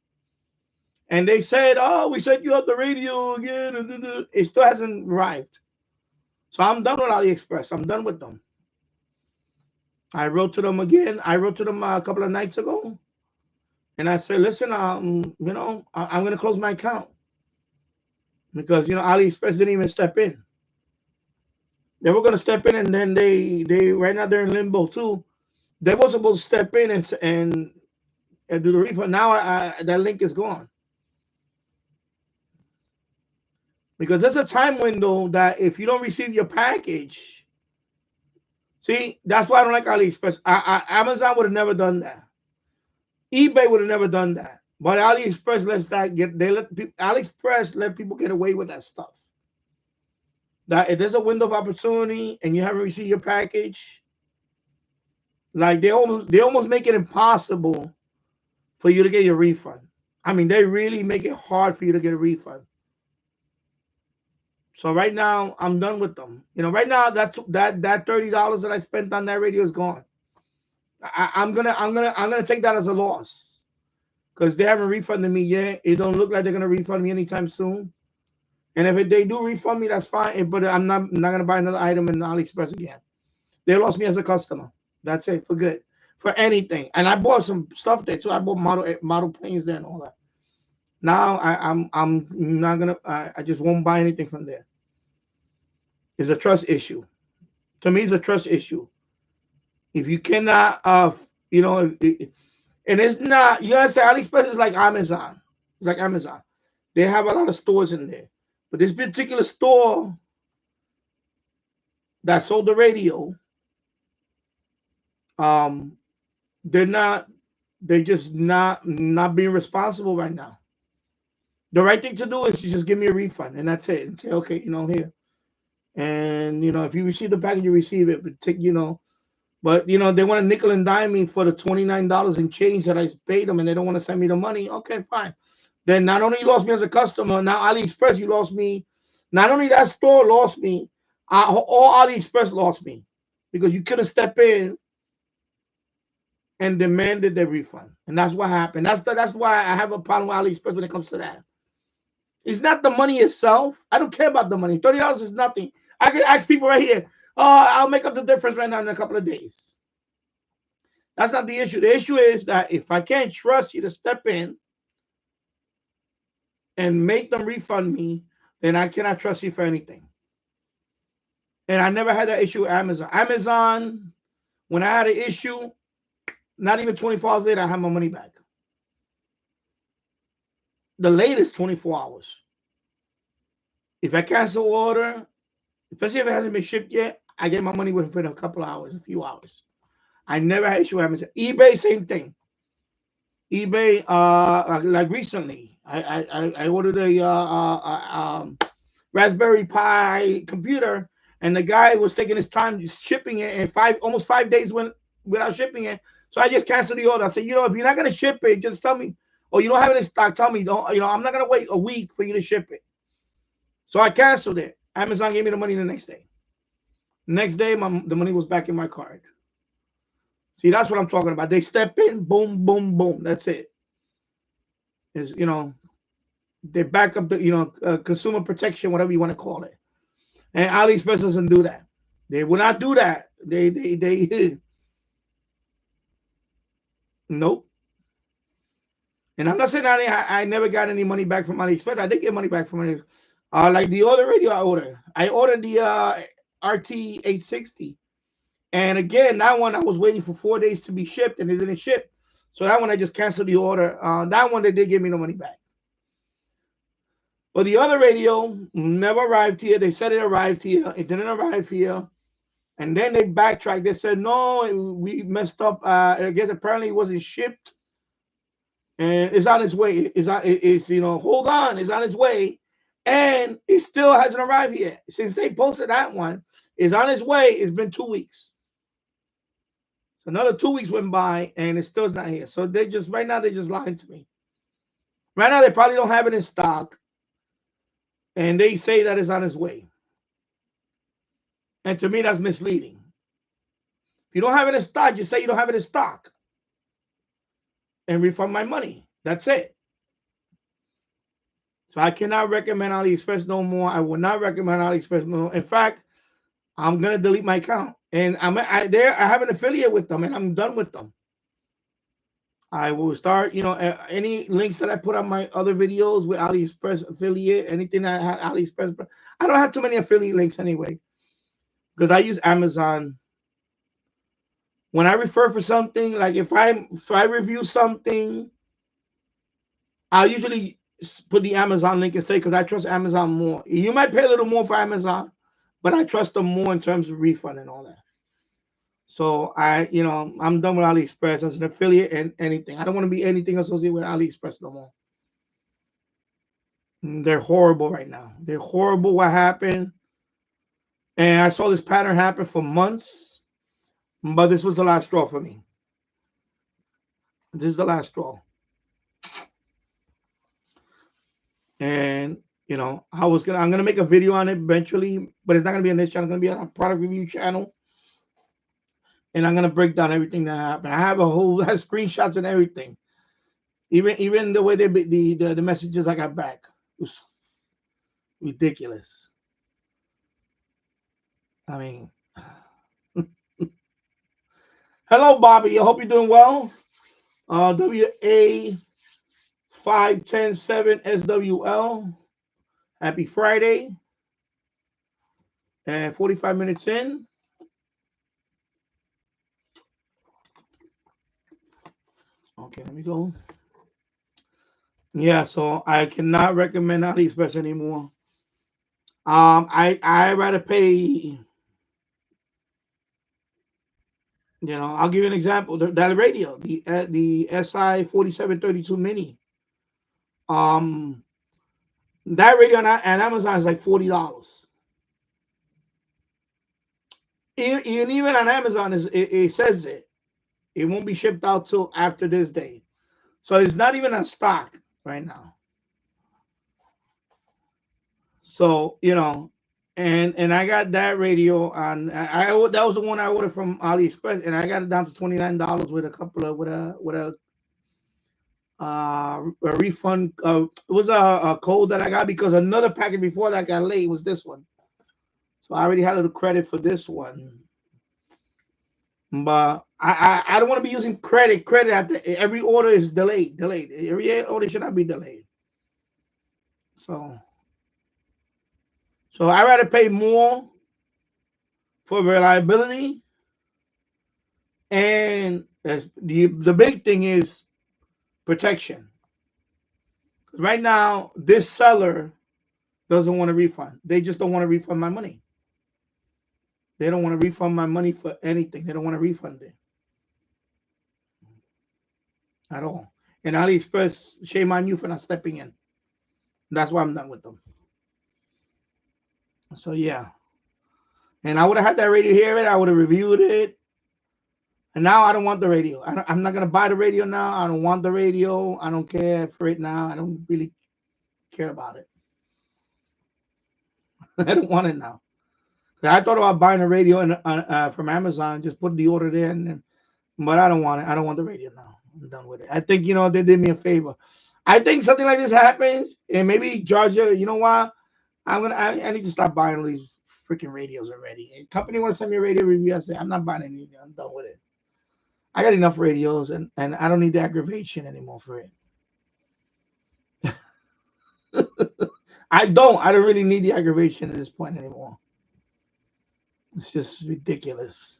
And they said, oh, we sent you out the radio again. It still hasn't arrived. So I'm done with AliExpress. I'm done with them. I wrote to them again. I wrote to them a couple of nights ago. And I said, listen, I'm going to close my account. Because, AliExpress didn't even step in. They were going to step in, and then they right now they're in limbo too. They were supposed to step in and do the refund. Now that link is gone because there's a time window that if you don't receive your package, see, that's why I don't like AliExpress. Amazon would have never done that. eBay would have never done that. But AliExpress AliExpress let people get away with that stuff. that if there's a window of opportunity and you haven't received your package, like they almost make it impossible for you to get your refund. I mean, they really make it hard for you to get a refund. So right now, I'm done with them. Right now that $30 that I spent on that radio is gone. I'm gonna take that as a loss because they haven't refunded me yet. It don't look like they're gonna refund me anytime soon. And if they do refund me, that's fine. But I'm not gonna buy another item in AliExpress again. They lost me as a customer. That's it for good, for anything. And I bought some stuff there too. I bought model planes there and all that. Now I'm not gonna. I just won't buy anything from there. It's a trust issue. To me, it's a trust issue. If you cannot, and it's not. You understand? AliExpress is like Amazon. It's like Amazon. They have a lot of stores in there, but this particular store that sold the radio, um, they're not. They're just not being responsible right now. The right thing to do is to just give me a refund, and that's it. And say, okay, here. And if you receive the package, you receive it. But but they want to nickel and dime me for the $29 and change that I paid them, and they don't want to send me the money. Okay, fine. Then not only you lost me as a customer, now AliExpress you lost me. Not only that store lost me, all AliExpress lost me because you couldn't step in and demanded the refund, and that's what happened. That's why I have a problem with AliExpress when it comes to that. It's not the money itself. I don't care about the money. $30 is nothing. I can ask people right here. I'll make up the difference right now in a couple of days. That's not the issue. The issue is that if I can't trust you to step in and make them refund me, then I cannot trust you for anything. And I never had that issue with Amazon. Amazon, when I had an issue, not even 24 hours later, I had my money back. The latest 24 hours. If I cancel order, especially if it hasn't been shipped yet, I get my money within a couple of hours, a few hours. I never had issue with Amazon. eBay, same thing. eBay, like recently, I ordered a Raspberry Pi computer, and the guy was taking his time shipping it, and almost 5 days went without shipping it. So I just canceled the order. I said, if you're not gonna ship it, just tell me. Or you don't have it in stock, tell me. Don't. I'm not gonna wait a week for you to ship it. So I canceled it. Amazon gave me the money the next day. Next day, the money was back in my card. See, that's what I'm talking about. They step in, boom, boom, boom. That's it. Is they back up the consumer protection, whatever you want to call it. And AliExpress doesn't do that. They will not do that. They nope. And I'm not saying I never got any money back from AliExpress. I did get money back from AliExpress. Like the other radio I ordered the RT860. And again, that one I was waiting for 4 days to be shipped, and it didn't ship. So that one I just canceled the order. That one they did give me the money back. But the other radio never arrived here. They said it arrived here. It didn't arrive here. And then they backtracked. They said, no, we messed up. I guess apparently it wasn't shipped. And it's on its way. Hold on. It's on its way. And it still hasn't arrived yet. Since they posted that one, it's on its way. It's been 2 weeks. So another 2 weeks went by, and it's still not here. So right now, they're just lying to me. Right now, they probably don't have it in stock. And they say that it's on its way. And to me, that's misleading. If you don't have it in stock, you say you don't have it in stock. And refund my money. That's it. So I cannot recommend AliExpress no more. I will not recommend AliExpress no more. In fact, I'm going to delete my account. And I have an affiliate with them, and I'm done with them. I will start, any links that I put on my other videos with AliExpress affiliate, anything that I had AliExpress. I don't have too many affiliate links anyway, because I use Amazon. When I refer for something, like if I review something, I'll usually put the Amazon link and say, because I trust Amazon more. You might pay a little more for Amazon, but I trust them more in terms of refund and all that. So I'm done with AliExpress as an affiliate and anything. I don't want to be anything associated with AliExpress no more. They're horrible right now. They're horrible. What happened? And I saw this pattern happen for months, but this was the last straw for me. This is the last straw. And I'm gonna make a video on it eventually, but it's not gonna be on this channel. It's gonna be on a product review channel, and I'm gonna break down everything that happened. I have screenshots and everything, even the way the messages I got back was ridiculous. I mean, hello, Bobby. I hope you're doing well. WA 5107 SWL. Happy Friday. And 45 minutes in. Okay, let me go. Yeah, so I cannot recommend AliExpress anymore. I rather pay. I'll give you an example. That radio, the SI 4732 Mini. That radio on Amazon is like $40. Even on Amazon, it says it won't be shipped out till after this day, so it's not even on stock right now. So and I got that radio on. That was the one I ordered from AliExpress, and I got it down to $29 with a couple of with a refund. It was a code that I got because another package before that got late was this one. So I already had a little credit for this one. But I don't want to be using credit after every order is delayed. Every order should not be delayed. So I rather pay more for reliability, and the big thing is protection. Right now, this seller doesn't want a refund. They just don't want to refund my money. They don't want to refund my money for anything. They don't want to refund it at all. And AliExpress, shame on you for not stepping in. That's why I'm done with them. So yeah. And I would have had that radio here. I would have reviewed it. And now I don't want the radio. I'm not going to buy the radio now. I don't want the radio. I don't care for it now. I don't really care about it. I don't want it now. I thought about buying a radio from Amazon, just put the order there, but I don't want it. I don't want the radio now. I'm done with it. I think they did me a favor. I think something like this happens, and maybe Georgia. You know what? I need to stop buying all these freaking radios already. A company want to send me a radio review. I say I'm not buying any. I'm done with it. I got enough radios, and I don't need the aggravation anymore for it. I don't really need the aggravation at this point anymore. It's just ridiculous.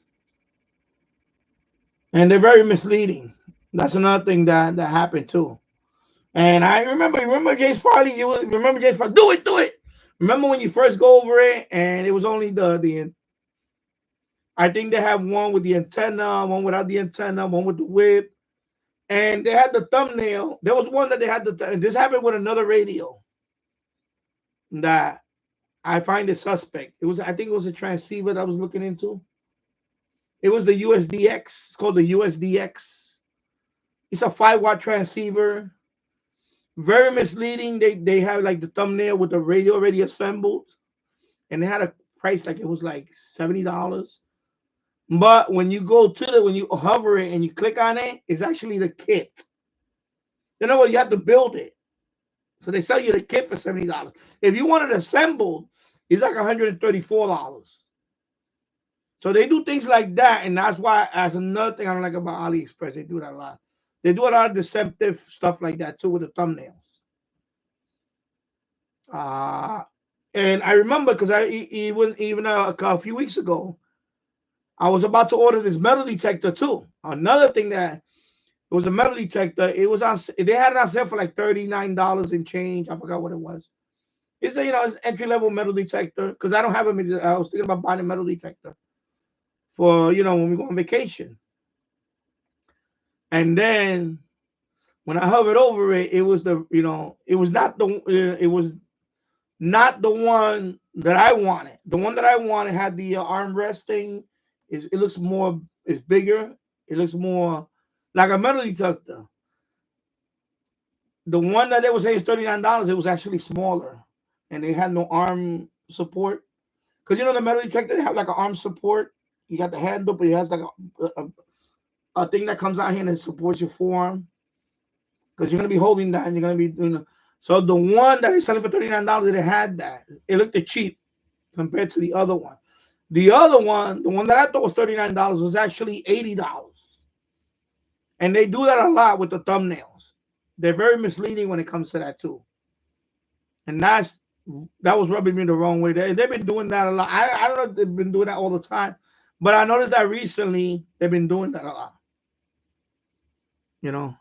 And they're very misleading. That's another thing that happened too. And I remember James Farley. You remember James Farley? Do it. Remember when you first go over it, and it was only the I think they have one with the antenna, one without the antenna, one with the whip, and they had the thumbnail. There was one that they had this happened with another radio that I find it suspect. I think it was a transceiver that I was looking into. It was the USDX. It's called the USDX. It's a 5-watt transceiver. Very misleading. They have like the thumbnail with the radio already assembled, and they had a price like it was like $70. But when you go to it, when you hover it and you click on it, it's actually the kit. You know what? You have to build it. So they sell you the kit for $70. If you want it assembled, it's like $134. So they do things like that, and that's why, as another thing I don't like about AliExpress, they do that a lot. They do a lot of deceptive stuff like that too with the thumbnails. And I remember because even a few weeks ago, I was about to order this metal detector too. Another thing that it was a metal detector. It was on. They had it on sale for like $39 and change. I forgot what it was. It's it's entry-level metal detector because I don't have a. I was thinking about buying a metal detector for when we go on vacation. And then when I hovered over it, it was it was not it was not the one that I wanted. The one that I wanted had the armrest thing. It looks more, it's bigger. It looks more like a metal detector. The one that they were saying is $39, it was actually smaller, and they had no arm support. Because you know the metal detector, they have like an arm support. You got the handle, but it has like a thing that comes out here and it supports your forearm. Because you're gonna be holding that and you're gonna be doing. So the one that is selling for $39, it had that. It looked cheap compared to the other one. The other one, the one that I thought was $39, was actually $80. And they do that a lot with the thumbnails. They're very misleading when it comes to that too. And that was rubbing me the wrong way. They've been doing that a lot. I don't know if they've been doing that all the time, but I noticed that recently they've been doing that a lot. You know.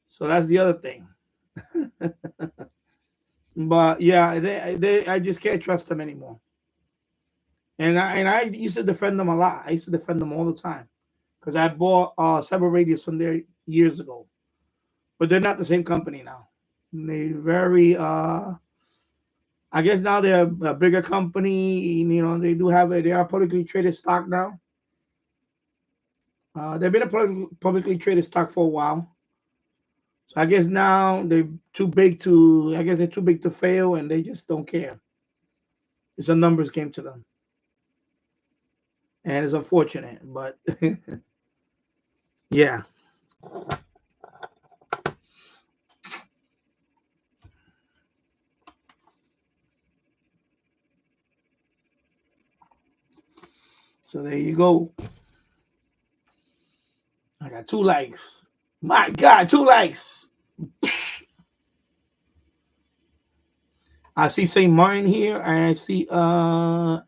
So that's the other thing. But yeah, I just can't trust them anymore. And I used to defend them a lot. I used to defend them all the time because I bought several radios from there years ago. But they're not the same company now. They very I guess now they're a bigger company. You know, they are publicly traded stock now. They've been a publicly traded stock for a while. So I guess now they're too big to. I guess they're too big to fail, and they just don't care. It's a numbers game to them, and it's unfortunate, but yeah. So there you go. I got 2 likes. My God, 2 likes. I see St. Martin here. I see let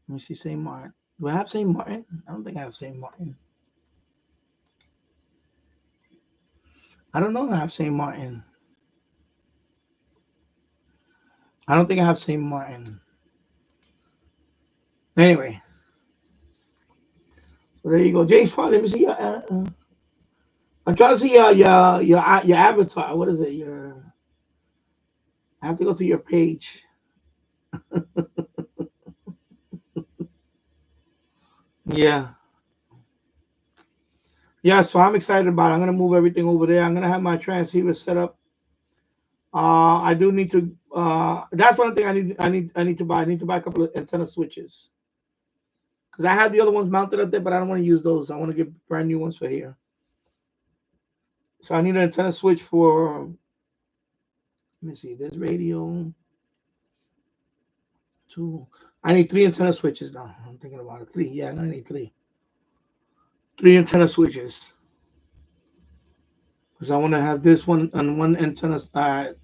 me see St. Martin. Do I have St. Martin? I don't think I have St. Martin. I don't know if I have St. Martin. I don't think I have St. Martin. Anyway. So there you go. James Farley, let me see I'm trying to see your avatar. What is it? I have to go to your page. Yeah. Yeah, so I'm excited about it. I'm gonna move everything over there. I'm gonna have my transceiver set up. I do need to that's one thing I need to buy. I need to buy a couple of antenna switches. Because I have the other ones mounted up there, but I don't want to use those. I want to get brand new ones for here. So I need an antenna switch for, let me see, this radio. 2. I need 3 antenna switches now. I'm thinking about it. 3. Yeah, I need 3. 3 antenna switches. Because I want to have this one on one antenna. I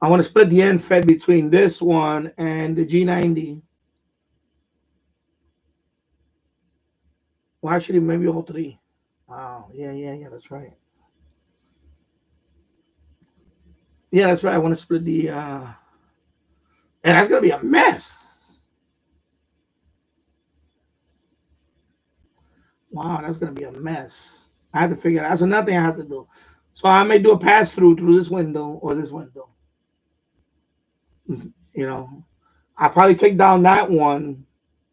want to split the end fed between this one and the G90. Well, actually, maybe all 3. Wow. Yeah, that's right. Yeah, that's right. I want to split the, and that's going to be a mess. Wow, that's going to be a mess. I have to figure it out. That's another thing I have to do. So I may do a pass through this window or this window. You know, I'll probably take down that one.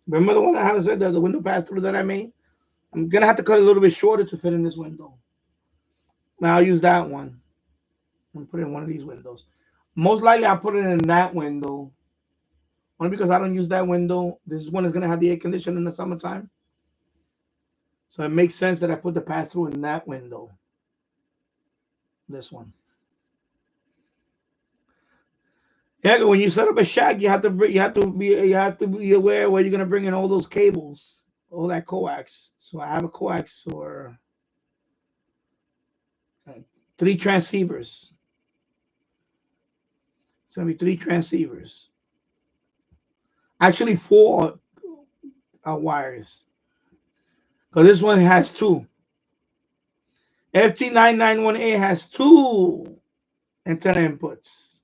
Remember the one I haven't said, the window pass through that I made? I'm going to have to cut a little bit shorter to fit in this window. Now I'll use that one and put it in one of these windows. Most likely I'll put it in that window. Only because I don't use that window. This one is going to have the air conditioner in the summertime. So it makes sense that I put the pass through in that window. This one. Yeah, when you set up a shack, you have to be aware where you're gonna bring in all those cables, all that coax. So I have a coax for 3 transceivers. It's gonna be 3 transceivers. Actually, 4 wires. Because this one has 2. FT991A has 2 antenna inputs.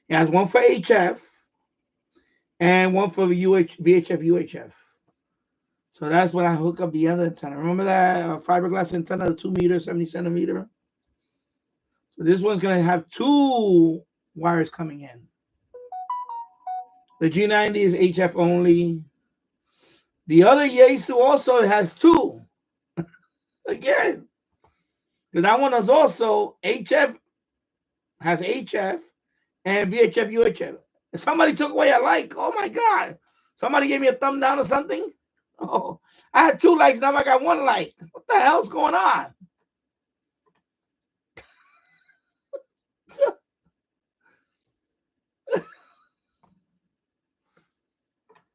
It has one for HF and one for VHF UHF. So that's when I hook up the other antenna. Remember that fiberglass antenna, the 2 meter, 70 centimeter? So this one's gonna have 2 wires coming in. The G90 is HF only. The other Yaesu also has 2. Again, because that one is also HF, has HF and VHF UHF. If somebody took away a like, oh my God. Somebody gave me a thumb down or something. Oh, I had 2 likes, now I got 1 like. What the hell's going on?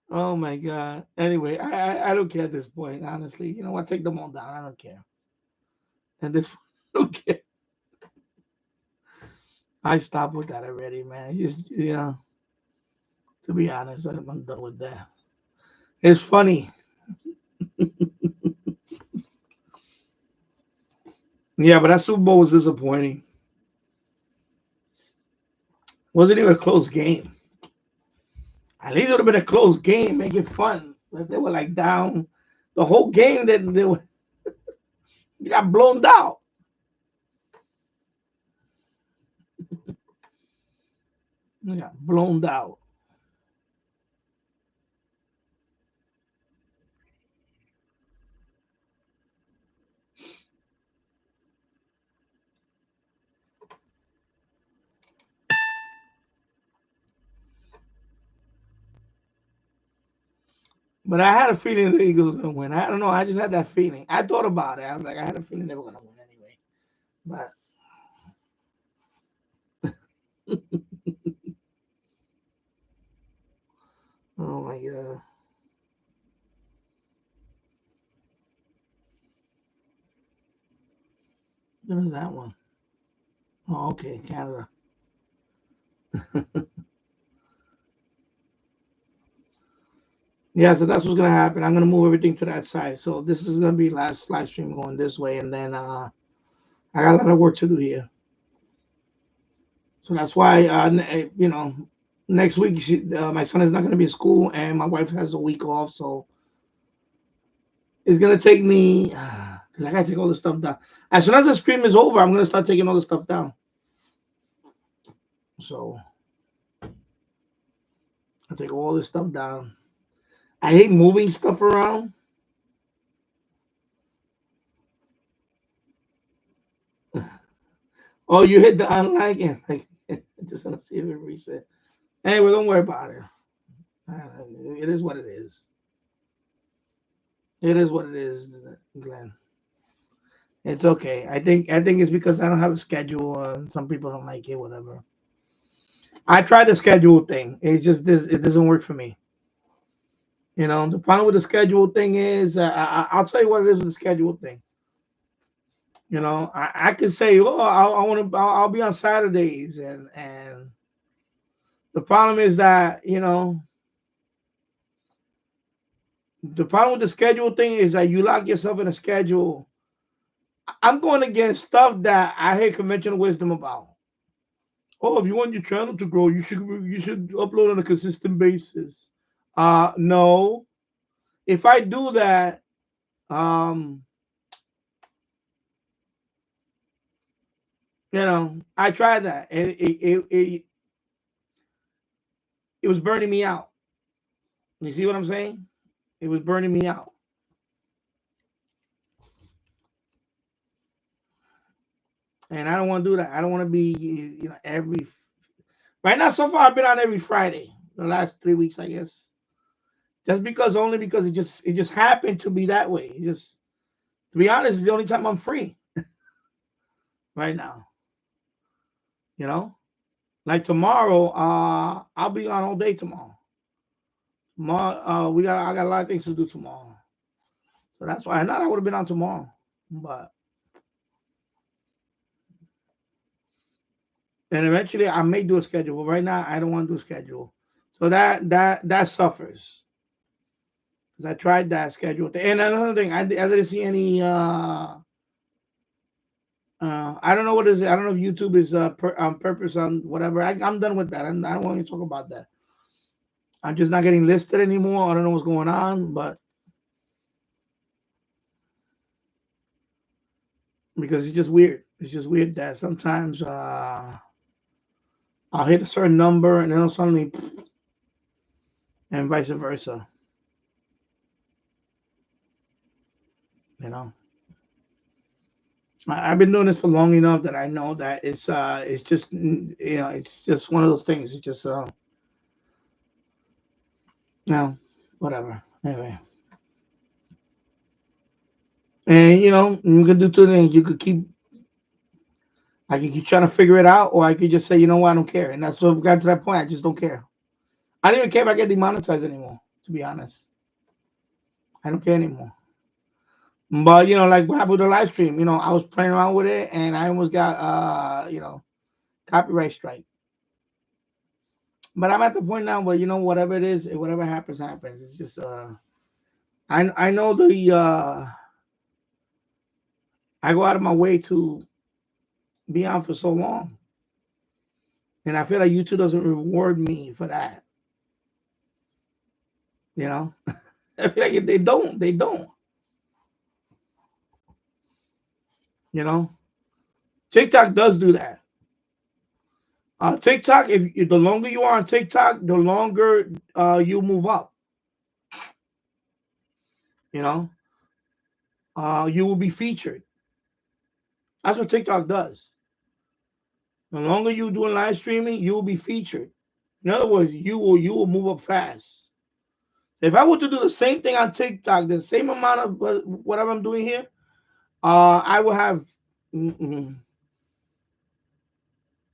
Oh my God. Anyway, I don't care at this point, honestly. You know what? Take them all down. I don't care. And this, I don't care. I stopped with that already, man. Just, to be honest, I'm done with that. It's funny. Yeah, but that Super Bowl was disappointing. Wasn't even a close game. At least it would have been a close game, make it fun. But they were like down the whole game. They got blown out. They got blown out. But I had a feeling the Eagles were going to win. I don't know. I just had that feeling. I thought about it. I was like, I had a feeling they were going to win anyway. But oh my God. What is that one? Oh, okay. Canada. Yeah, so that's what's going to happen. I'm going to move everything to that side. So this is going to be last live stream going this way. And then I got a lot of work to do here. So that's why, next week, my son is not going to be in school and my wife has a week off. So it's going to take me, because I got to take all this stuff down. As soon as the stream is over, I'm going to start taking all the stuff down. So I take all this stuff down. I hate moving stuff around. Oh, you hit the unlike and like I just want to see if it reset. Anyway, don't worry about it. It is what it is. It is what it is, Glenn. It's okay. I think it's because I don't have a schedule. Some people don't like it, whatever. I tried the schedule thing. It doesn't work for me. The problem with the schedule thing is I'll tell you what it is with the schedule thing. I could say, oh, I'll be on Saturdays, and the problem is that the problem with the schedule thing is that you lock yourself in a schedule. I'm going against stuff that I hear conventional wisdom about. Oh, if you want your channel to grow, you should upload on a consistent basis. No. If I do that, I tried that, and it was burning me out. You see what I'm saying? It was burning me out. And I don't want to do that. I don't want to be, every. Right now, so far, I've been on every Friday the last 3 weeks, I guess. Only because it just happened to be that way. To be honest, it's the only time I'm free right now. Like tomorrow, I'll be on all day tomorrow. Tomorrow, I got a lot of things to do tomorrow. So that's why I thought I would have been on tomorrow, but. And eventually I may do a schedule, but right now I don't want to do a schedule. So that suffers. Because I tried that schedule. And another thing, I didn't see any I don't know what is it. I don't know if YouTube is on purpose on whatever. I'm done with that. I don't want to talk about that. I'm just not getting listed anymore. I don't know what's going on, but because it's just weird. It's just weird that sometimes I'll hit a certain number and then it'll suddenly, and vice versa. You know, I've been doing this for long enough that I know that it's just it's just one of those things. It's just no, whatever. Anyway, and you can do two things. You could keep I can keep trying to figure it out, or I could just say, you know what, I don't care. And that's what we got to that point. I just don't care. I don't even care if I get demonetized anymore, to be honest. I don't care anymore. But like what happened with the live stream, I was playing around with it and I almost got copyright strike. But I'm at the point now where whatever it is, whatever happens, happens. It's just I know I go out of my way to be on for so long. And I feel like YouTube doesn't reward me for that. I feel like they don't. They don't. TikTok does do that. TikTok, if the longer you are on TikTok, the longer you move up. You will be featured. That's what TikTok does. The longer you're doing live streaming, you will be featured. In other words, you will move up fast. If I were to do the same thing on TikTok, the same amount of whatever I'm doing here, I will have.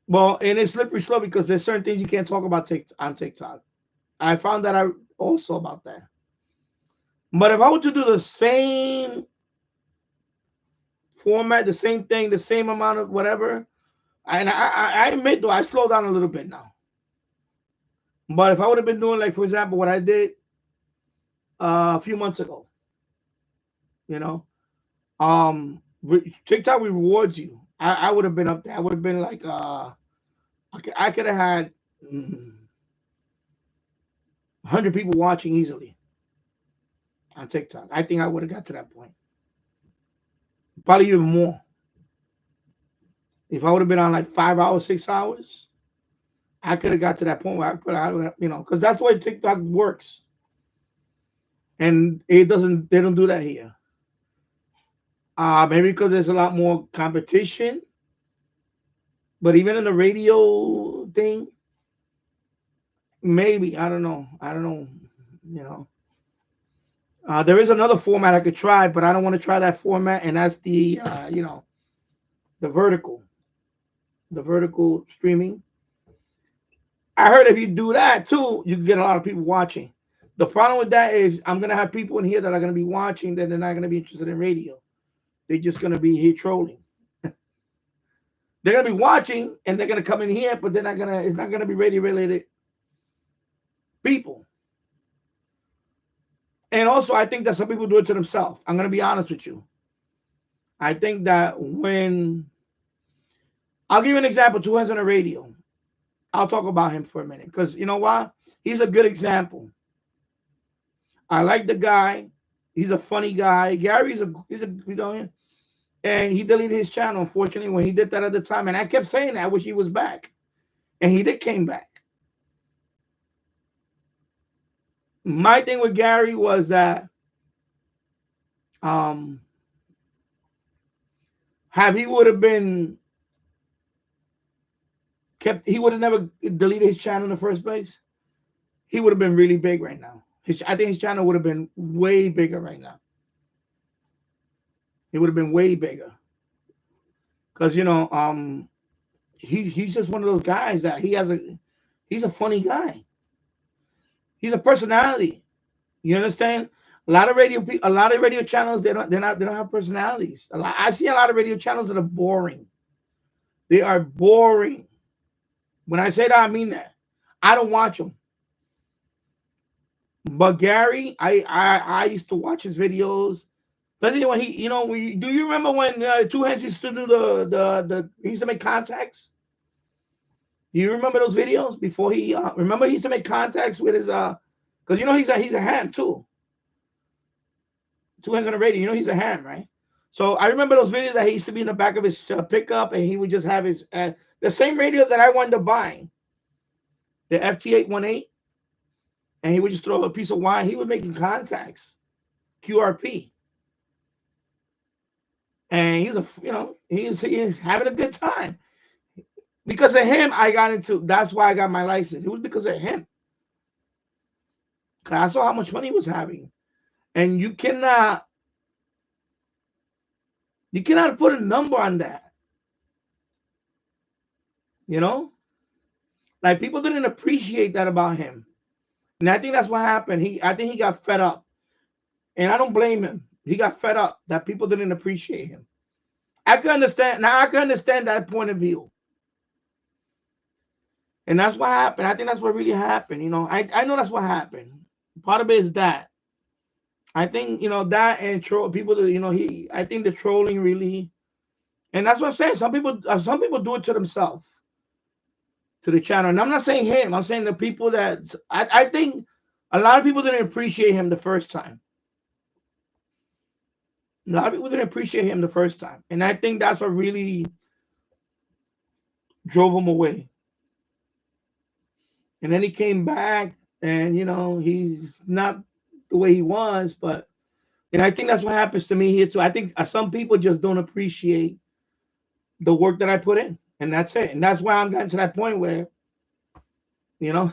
Well, and it's slippery slope because there's certain things you can't talk about on TikTok. I found that out also about that. But if I were to do the same format, the same thing, the same amount of whatever, and I admit though I slowed down a little bit now. But if I would have been doing, like, for example, what I did a few months ago, TikTok rewards you. I would have been up there. I would have been like I could have had 100 people watching easily on TikTok. I think I would have got to that point. Probably even more. If I would have been on like 5 hours, 6 hours, I could have got to that point where I could, because that's the way TikTok works. And they don't do that here. Maybe because there's a lot more competition. But even in the radio thing, maybe, I don't know. There is another format I could try, but I don't want to try that format, and that's the the vertical streaming. I heard if you do that too, you can get a lot of people watching. The problem with that is I'm gonna have people in here that are gonna be watching that they're not gonna be interested in radio. They're just gonna be here trolling. They're gonna be watching and they're gonna come in here, but it's not gonna be radio related people. And also, I think that some people do it to themselves. I'm going to be honest with you. I think that I'll give you an example, Two Hands on the Radio. I'll talk about him for a minute because you know why? He's a good example. I like the guy. He's a funny guy. Gary's and he deleted his channel, unfortunately, when he did that at the time. And I kept saying that I wish he was back. And he did came back. My thing with Gary was that he would have been kept, he would have never deleted his channel in the first place. He would have been really big right now. I think his channel would have been way bigger right now. It would have been way bigger. Because he's just one of those guys that he's a funny guy. He's a personality. You understand? A lot of radio channels, they don't have personalities. I see a lot of radio channels that are boring. They are boring. When I say that, I mean that. I don't watch them. But Gary, I used to watch his videos. Especially when he, do you remember when Two Hands used to do he used to make contacts? Do you remember those videos before he? Remember he used to make contacts with his because he's a ham too. Two Hands on the Radio, he's a ham, right? So I remember those videos that he used to be in the back of his pickup, and he would just have his the same radio that I wound up buying, the FT818, and he would just throw a piece of wire. He was making contacts, QRP, and he's having a good time. Because of him, I got into. That's why I got my license. It was because of him. Cause I saw how much money he was having, and you cannot put a number on that. You know, like people didn't appreciate that about him, and I think that's what happened. I think he got fed up, and I don't blame him. He got fed up that people didn't appreciate him. I can understand now. I can understand that point of view, and that's what happened. I think that's what really happened. You know, I know that's what happened. Part of it is that I think that and troll people. I think the trolling really, and that's what I'm saying. Some people do it to themselves, to the channel. And I'm not saying him. I'm saying the people that I think a lot of people didn't appreciate him the first time. A lot of people didn't appreciate him the first time, and I think that's what really drove him away. And then he came back, and he's not the way he was, and I think that's what happens to me here too. I think some people just don't appreciate the work that I put in, and that's it. And that's why I'm getting to that point where, I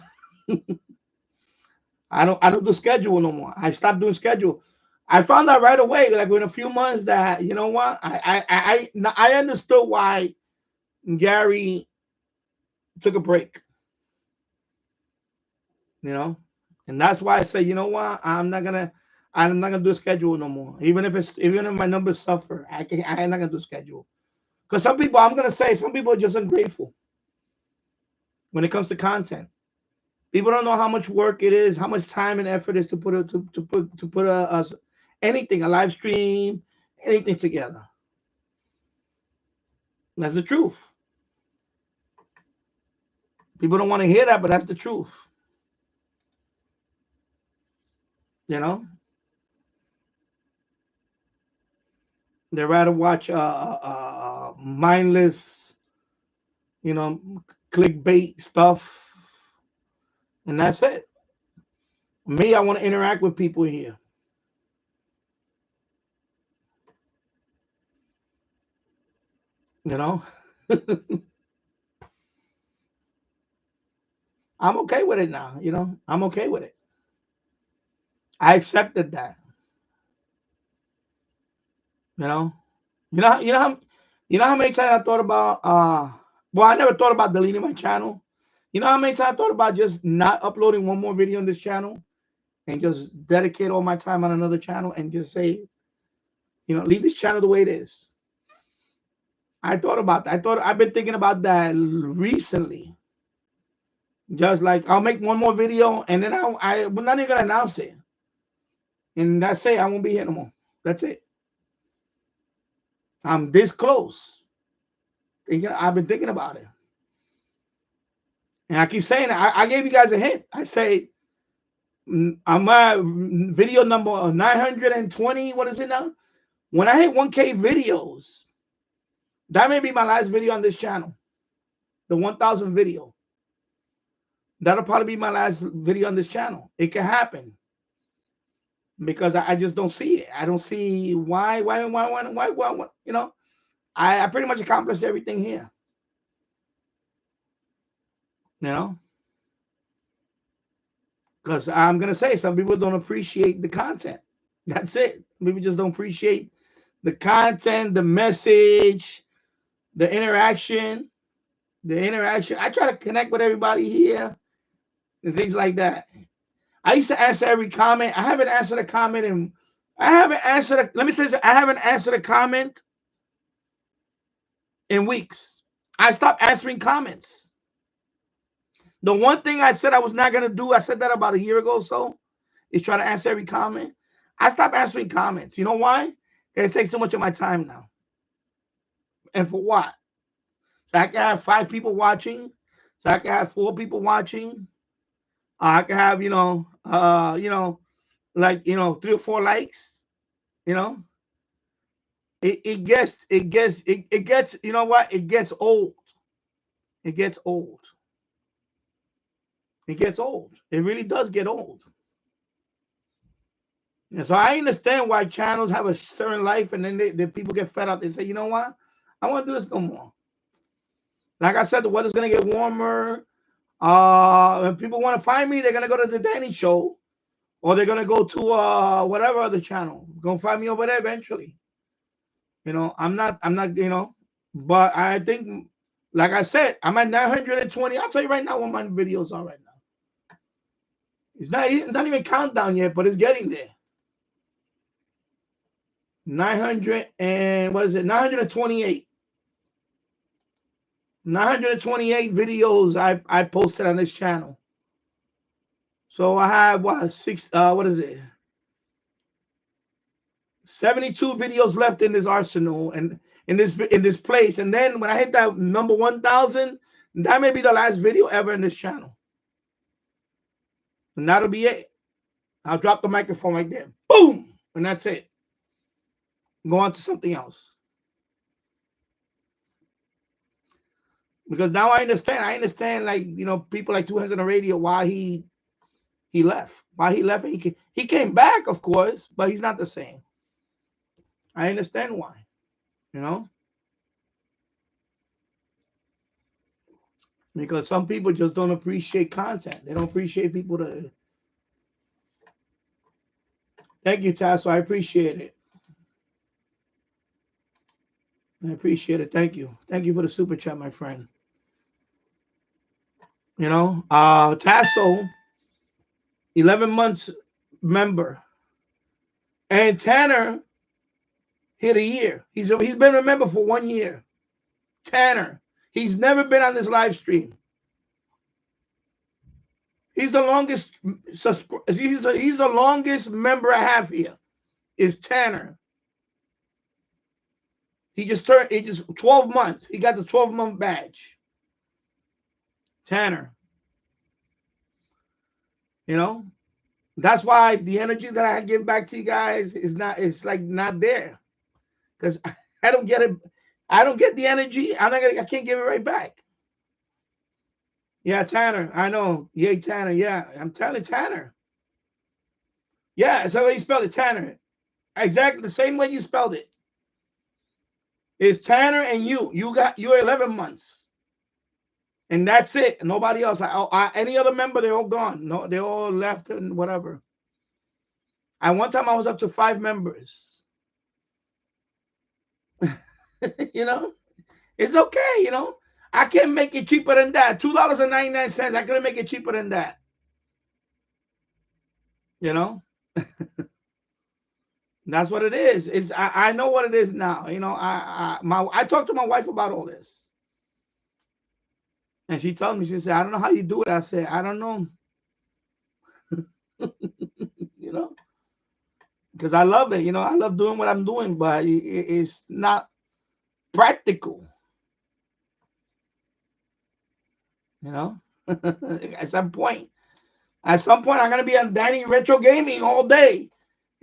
don't do schedule no more. I stopped doing schedule. I found out right away, like within a few months, that you know what, I understood why Gary took a break. And that's why I say, you know what, I'm not gonna do a schedule no more. Even if my numbers suffer, I'm not gonna do a schedule. Because some people are just ungrateful when it comes to content. People don't know how much work it is, how much time and effort is to put anything, a live stream, anything together. That's the truth. People don't want to hear that, but that's the truth. They rather watch mindless, clickbait stuff, and that's it. Me, I want to interact with people here. I'm okay with it now. I'm okay with it. I accepted that. You know how many times I thought about well, I never thought about deleting my channel. You know how many times I thought about just not uploading one more video on this channel and just dedicate all my time on another channel and just say, leave this channel the way it is. I thought about that. I've been thinking about that recently. Just like I'll make one more video and then I'm not even gonna announce it. And that's it. I won't be here no more. That's it. I'm this close. I've been thinking about it. And I keep saying it. I gave you guys a hint. I say I'm at video number 920. What is it now? When I hit 1K videos, that may be my last video on this channel. The 1,000 video. That'll probably be my last video on this channel. It can happen. Because I just don't see it. I don't see why, I pretty much accomplished everything here. Because I'm going to say some people don't appreciate the content. That's it. People just don't appreciate the content, the message, the interaction. I try to connect with everybody here and things like that. I used to answer every comment. I haven't answered a comment and let me say this, I haven't answered a comment in weeks. I stopped answering comments. The one thing I said I was not going to do, I said that about a year ago or so, is try to answer every comment. I stopped answering comments. You know why? It takes so much of my time now. And for what? So I can have 5 people watching. So I can have 4 people watching. I can have, 3 or 4 likes. it gets, you know what? It gets old. It gets old. It gets old. It really does get old. And so I understand why channels have a certain life, and then the people get fed up. They say, you know what? I want to do this no more. Like I said, the weather's gonna get warmer. If people want to find me, they're gonna go to the Danny Show, or they're gonna go to whatever other channel. Go find me over there eventually. You know, I'm not, you know, but I think, like I said, I'm at 920. I'll tell you right now what my videos are right now. It's not even countdown yet, but it's getting there. 900 and what is it? 928. 928 videos I posted on this channel. So I have what is it? 72 videos left in this arsenal and in this place. And then when I hit that number 1,000, that may be the last video ever in this channel. And that'll be it. I'll drop the microphone right there. Boom! And that's it. Go on to something else. Because now I understand, like, you know, people like 200 on the radio, why he left. Why he left. He came back, of course, but he's not the same. I understand why, you know. Because some people just don't appreciate content. They don't appreciate people to. Thank you, Tasso. I appreciate it. I appreciate it. Thank you. Thank you for the super chat, my friend. You know, Tasso, 11 months member. And Tanner hit a year. He's been a member for 1 year. Tanner. He's never been on this live stream. He's the longest. He's the longest member I have here. Is Tanner. He just 12 months. He got the 12-month badge. Tanner. You know, that's why the energy that I give back to you guys is not. It's like not there, because I don't get it. I don't get the energy. I can't give it right back. Yeah, Tanner. I know. Yeah, Tanner. Yeah, I'm telling Tanner. Yeah, that's how you spelled it, Tanner. Exactly the same way you spelled it. It's Tanner and you're 11 months. And that's it. Nobody else. Any other member, they're all gone. No, they all left and whatever. One time I was up to 5 members. You know, it's okay. You know, I can't make it cheaper than that. $2.99. I couldn't make it cheaper than that. You know, that's what it is. I know what it is now. You know, I talked to my wife about all this. And she told me, she said, I don't know how you do it. I said, I don't know. You know, because I love it. You know, I love doing what I'm doing, but it's not practical. You know, at some point, I'm going to be on Danny Retro Gaming all day.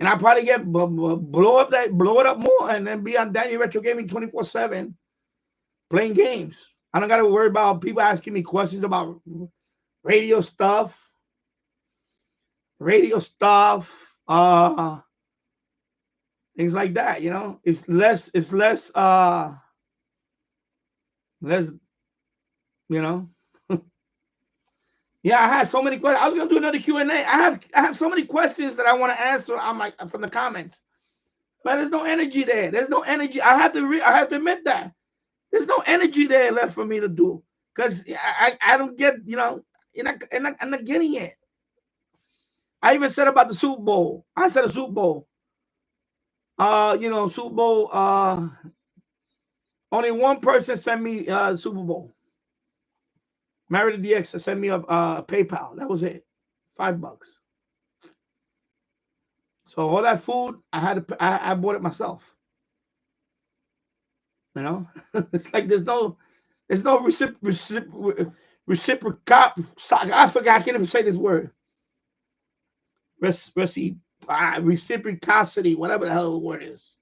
And I'll probably get blow it up more and then be on Danny Retro Gaming 24/7 playing games. I don't got to worry about people asking me questions about radio stuff, things like that. You know, it's less, you know. Yeah, I had so many questions. I was gonna do another Q&A. I have so many questions that I want to answer. I'm like from the comments, but there's no energy there. There's no energy. I have to admit that. There's no energy there left for me to do because I don't get, you know, I'm not getting it. I even said about the Super Bowl. I said a Super Bowl. You know, Super Bowl. Only one person sent me Super Bowl. Married to DX sent me a PayPal. That was it. $5. So all that food I bought it myself. You know, it's like there's no reciprocal. I forgot. I can't even say this word. Reciprocity, whatever the hell the word is.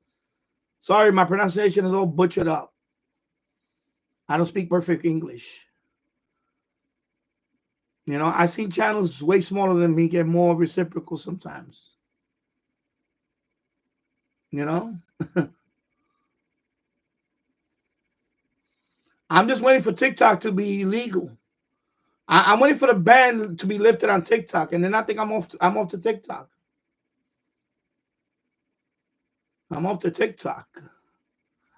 Sorry, my pronunciation is all butchered up. I don't speak perfect English. You know, I seen channels way smaller than me get more reciprocal sometimes. You know? I'm just waiting for TikTok to be legal. I'm waiting for the ban to be lifted on TikTok, and then I think I'm off to TikTok. I'm off to TikTok.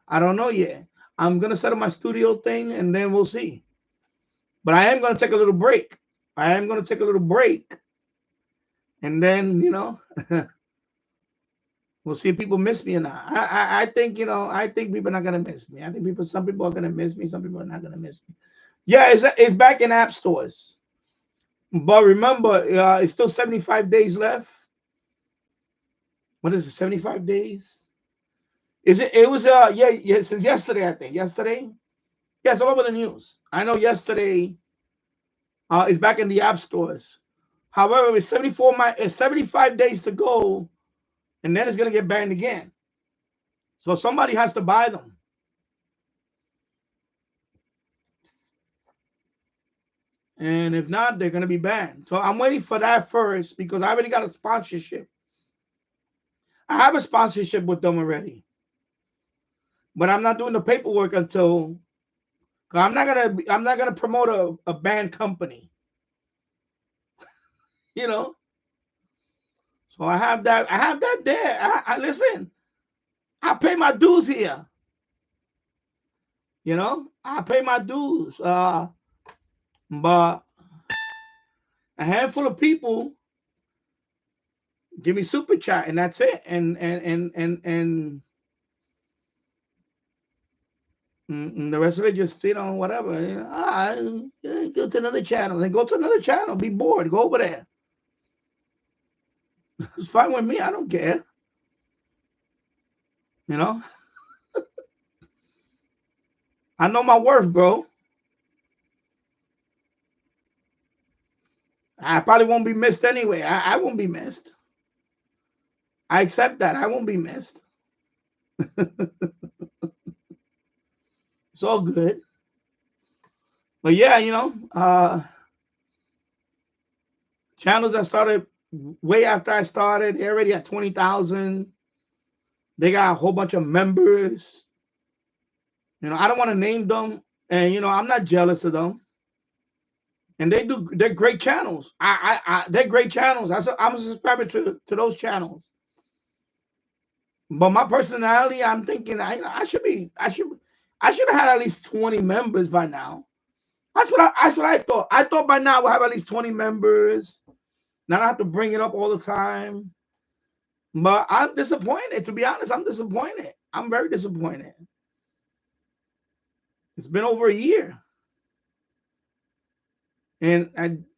I don't know yet. I'm gonna set up my studio thing, and then we'll see. But I am gonna take a little break. And then we'll see if people miss me or not. I think I think people are not gonna miss me. I think some people are gonna miss me. Some people are not gonna miss me. Yeah, it's back in app stores. But remember, it's still 75 days left. What is it? 75 days? Is it? It was yeah since yesterday, I think. Yesterday? Yeah, it's all over the news. I know yesterday it's back in the app stores. However, it's 75 days to go, and then it's gonna get banned again. So somebody has to buy them. And if not, they're gonna be banned. So I'm waiting for that first because I already got a sponsorship. I have a sponsorship with them already. But I'm not doing the paperwork until I'm not gonna promote a band company. So I have that there. I listen, I pay my dues here. I pay my dues. But a handful of people give me super chat and that's it. And the rest of it just, whatever. Go to another channel. Then go to another channel. Be bored. Go over there. It's fine with me. I don't care. I know my worth, bro. I probably won't be missed anyway. I won't be missed. I accept that. I won't be missed. It's all good. But yeah, channels that started way after I started, they're already at 20,000. They got a whole bunch of members. I don't want to name them. And, I'm not jealous of them. And they're great channels. They're great channels. I'm a subscriber to those channels. But my personality, I'm thinking I should have had at least 20 members by now. That's what I thought. I thought by now we'll have at least 20 members. Not have to bring it up all the time. But I'm disappointed. To be honest, I'm disappointed. I'm very disappointed. It's been over a year. And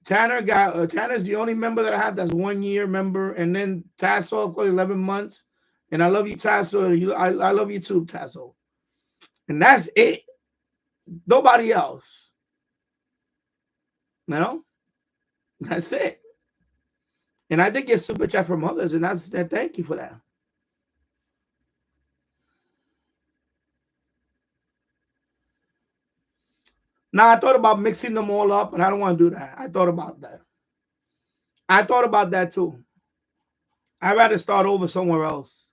Tanner's the only member that I have that's 1 year member. And then Tasso, of course, 11 months. And I love you, Tasso. I love you too, Tasso. And that's it. Nobody else. That's it. And I did get super chat from others, and thank you for that. Now I thought about mixing them all up, but I don't want to do that. I thought about that too. I'd rather start over somewhere else.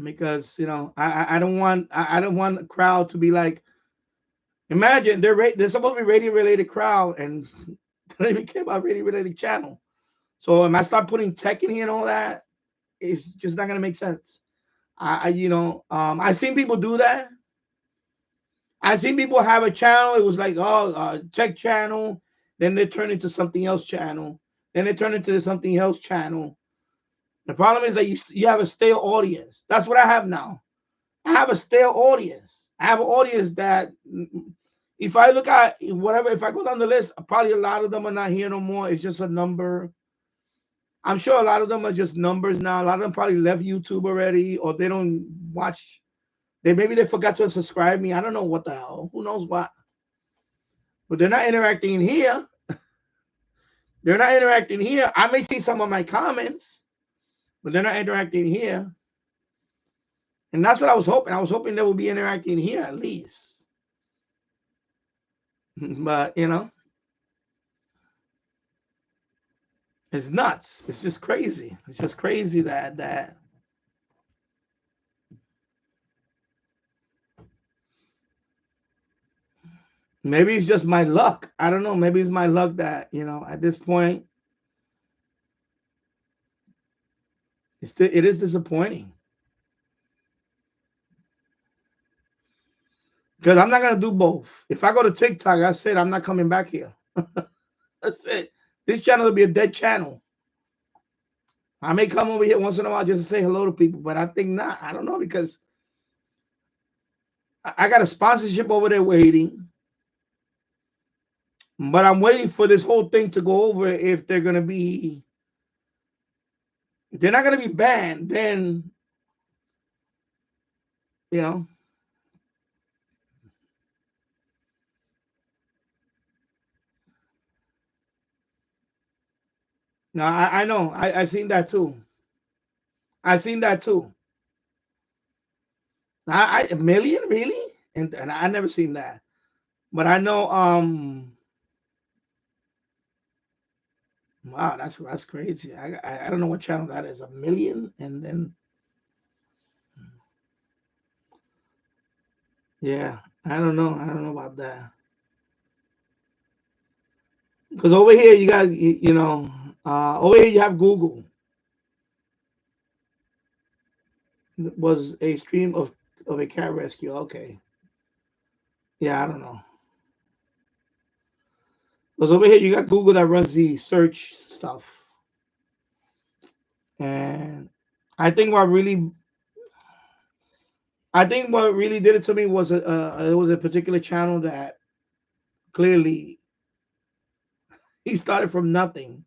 Because I don't want the crowd to be like, imagine they're supposed to be radio related crowd and they don't even care about radio related channel. So if I start putting tech in here and all that, it's just not gonna make sense. I seen people do that. I seen people have a channel. It was like tech channel, then they turn into something else channel, then they turn into something else channel. The problem is that you have a stale audience. That's what I have now. I have a stale audience. I have an audience that if I look at whatever, if I go down the list, probably a lot of them are not here no more. It's just a number. I'm sure a lot of them are just numbers now. A lot of them probably left YouTube already, or they don't watch. Maybe they forgot to subscribe me. I don't know what the hell. Who knows what? But they're not interacting in here. They're not interacting here. I may see some of my comments, but they're not interacting here. And that's what I was hoping. I was hoping they would be interacting here at least. But you know, it's nuts. It's just crazy. It's just crazy that maybe it's just my luck. I don't know. Maybe it's my luck that, you know, at this point, it is disappointing. Because I'm not gonna do both. If I go to TikTok, I said I'm not coming back here. That's it. This channel will be a dead channel. I may come over here once in a while just to say hello to people, but I think not. I don't know, because I got a sponsorship over there waiting. But I'm waiting for this whole thing to go over. If they're gonna be, if they're not gonna be banned, then you know. No, I know. I seen that too. I seen that too. A million, really? And I never seen that. But I know. Wow, that's crazy. I don't know what channel that is. A million, and then yeah, I don't know. I don't know about that. Because over here you guys, you know, over here you have Google. It was a stream of a cat rescue. Okay, yeah, I don't know. Because over here you got Google that runs the search stuff, and I think what really, I think what really did it to me was it was a particular channel that clearly he started from nothing.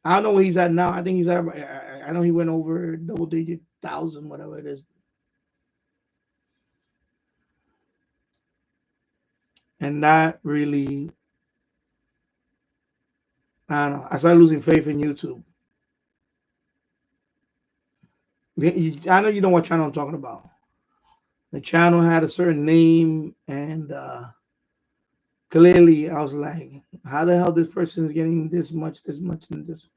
I don't know where he's at now. I think he's at. I know he went over double digit thousand, whatever it is, and that really, I don't know. I started losing faith in YouTube. I know you know what channel I'm talking about. The channel had a certain name, and clearly I was like, how the hell this person is getting this much, and this?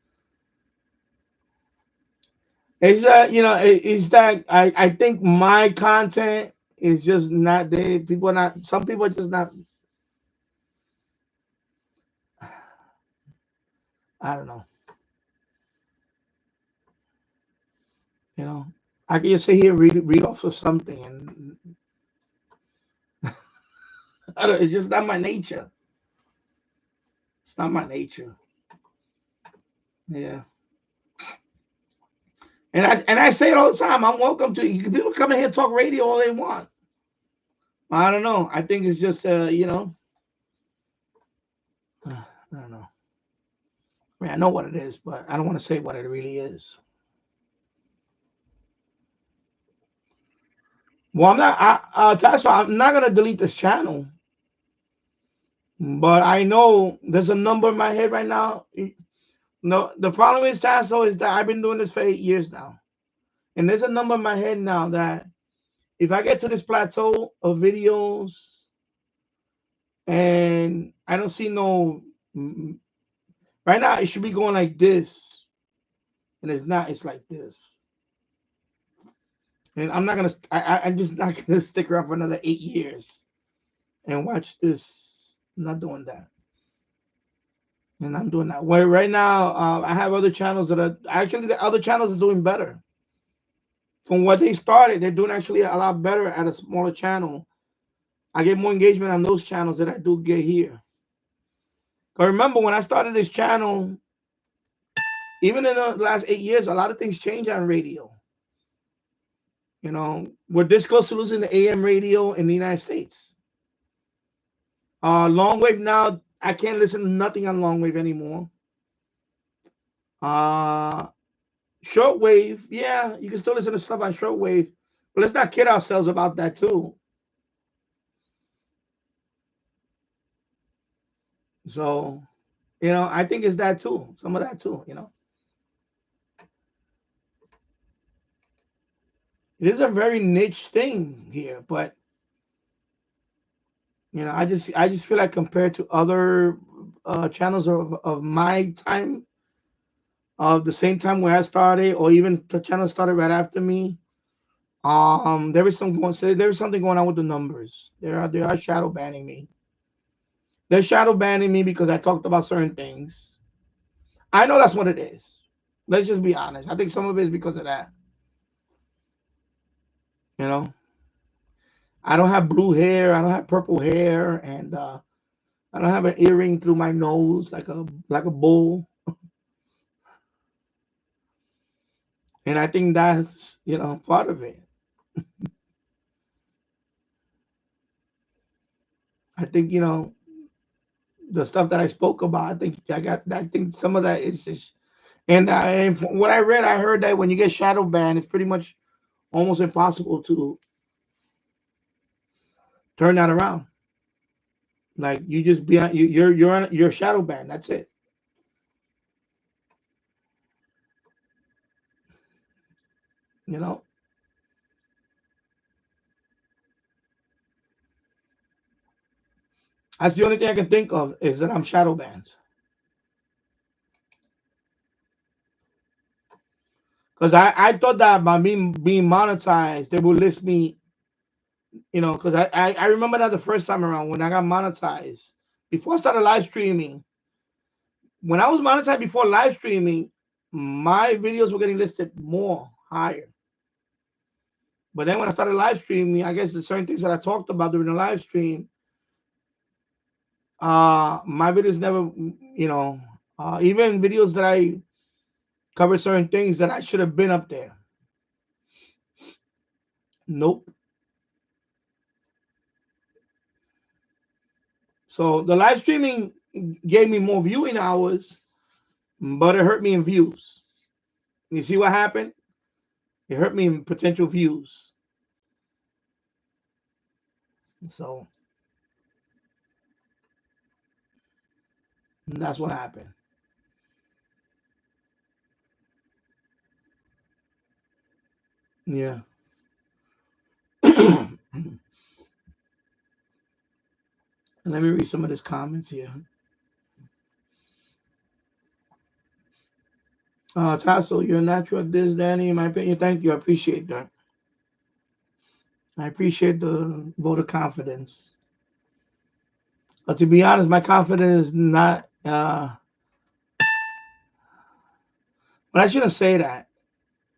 It's that, you know, it's that I think my content is just not there. People are not. Some people are just not. I don't know. You know, I can just sit here read off of something, and it's just not my nature. It's not my nature. Yeah. And I say it all the time. I'm welcome to people come in here and talk radio all they want. I don't know. I think it's just you know, I don't know. I mean, I know what it is, but I don't want to say what it really is. Well, I'm not. That's why I'm not gonna delete this channel. But I know there's a number in my head right now. No, the problem is, Tasso, is that I've been doing this for 8 years now, and there's a number in my head now that if I get to this plateau of videos and I don't see no, right now it should be going like this, and it's not. It's like this, and I'm not gonna. I'm just not gonna stick around for another 8 years and watch this. I'm not doing that. And I'm doing that. Where right now, I have other channels that are actually, the other channels are doing better. From what they started, they're doing actually a lot better at a smaller channel. I get more engagement on those channels than I do get here. But remember, when I started this channel, even in the last 8 years, a lot of things change on radio. You know, we're this close to losing the AM radio in the United States. Long wave now, I can't listen to nothing on long wave anymore. Shortwave, yeah, you can still listen to stuff on shortwave, but let's not kid ourselves about that too. So, you know, I think it's that too, some of that too, you know. It is a very niche thing here, but I just feel like compared to other channels of my time, of the same time where I started, or even the channel started right after me, there is something going on with the numbers. They are shadow banning me. They're shadow banning me because I talked about certain things. I know that's what it is. Let's just be honest. I think some of it is because of that. You know, I don't have blue hair. I don't have purple hair, and I don't have an earring through my nose like a bull. And I think that's part of it. I think the stuff that I spoke about. I think I got. I think some of that is just. And from what I read, I heard that when you get shadow banned, it's pretty much almost impossible to turn that around. Like you just be on, you're shadow banned. That's it. You know, that's the only thing I can think of is that I'm shadow banned. Because I thought that by being monetized, they would list me. Because I remember that the first time around when I got monetized before I started live streaming. When I was monetized before live streaming, my videos were getting listed more higher. But then when I started live streaming, I guess the certain things that I talked about during the live stream, my videos never, even videos that I cover certain things that I should have been up there. Nope. So the live streaming gave me more viewing hours, but it hurt me in views. You see what happened? It hurt me in potential views. So that's what happened. Yeah. Let me read some of these comments here. Tassel, you're natural at this, Danny. In my opinion, thank you. I appreciate that. I appreciate the vote of confidence. But to be honest, my confidence is not. But I shouldn't say that.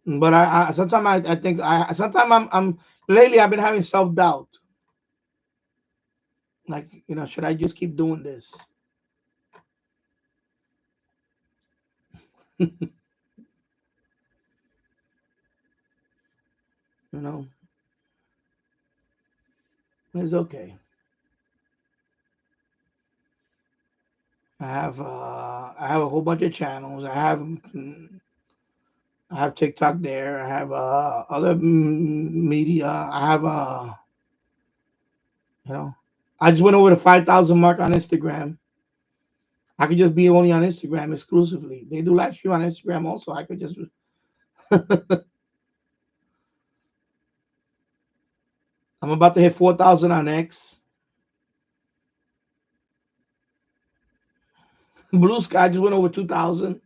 But I sometimes I think sometimes I'm lately I've been having self doubt. Like should I just keep doing this? you know, it's okay. I have a whole bunch of channels. I have TikTok there. I have other media. I have you know, I just went over the 5,000 mark on Instagram. I could just be only on Instagram exclusively. They do live stream on Instagram also. I could just. I'm about to hit 4,000 on X. Blue Sky just went over 2,000.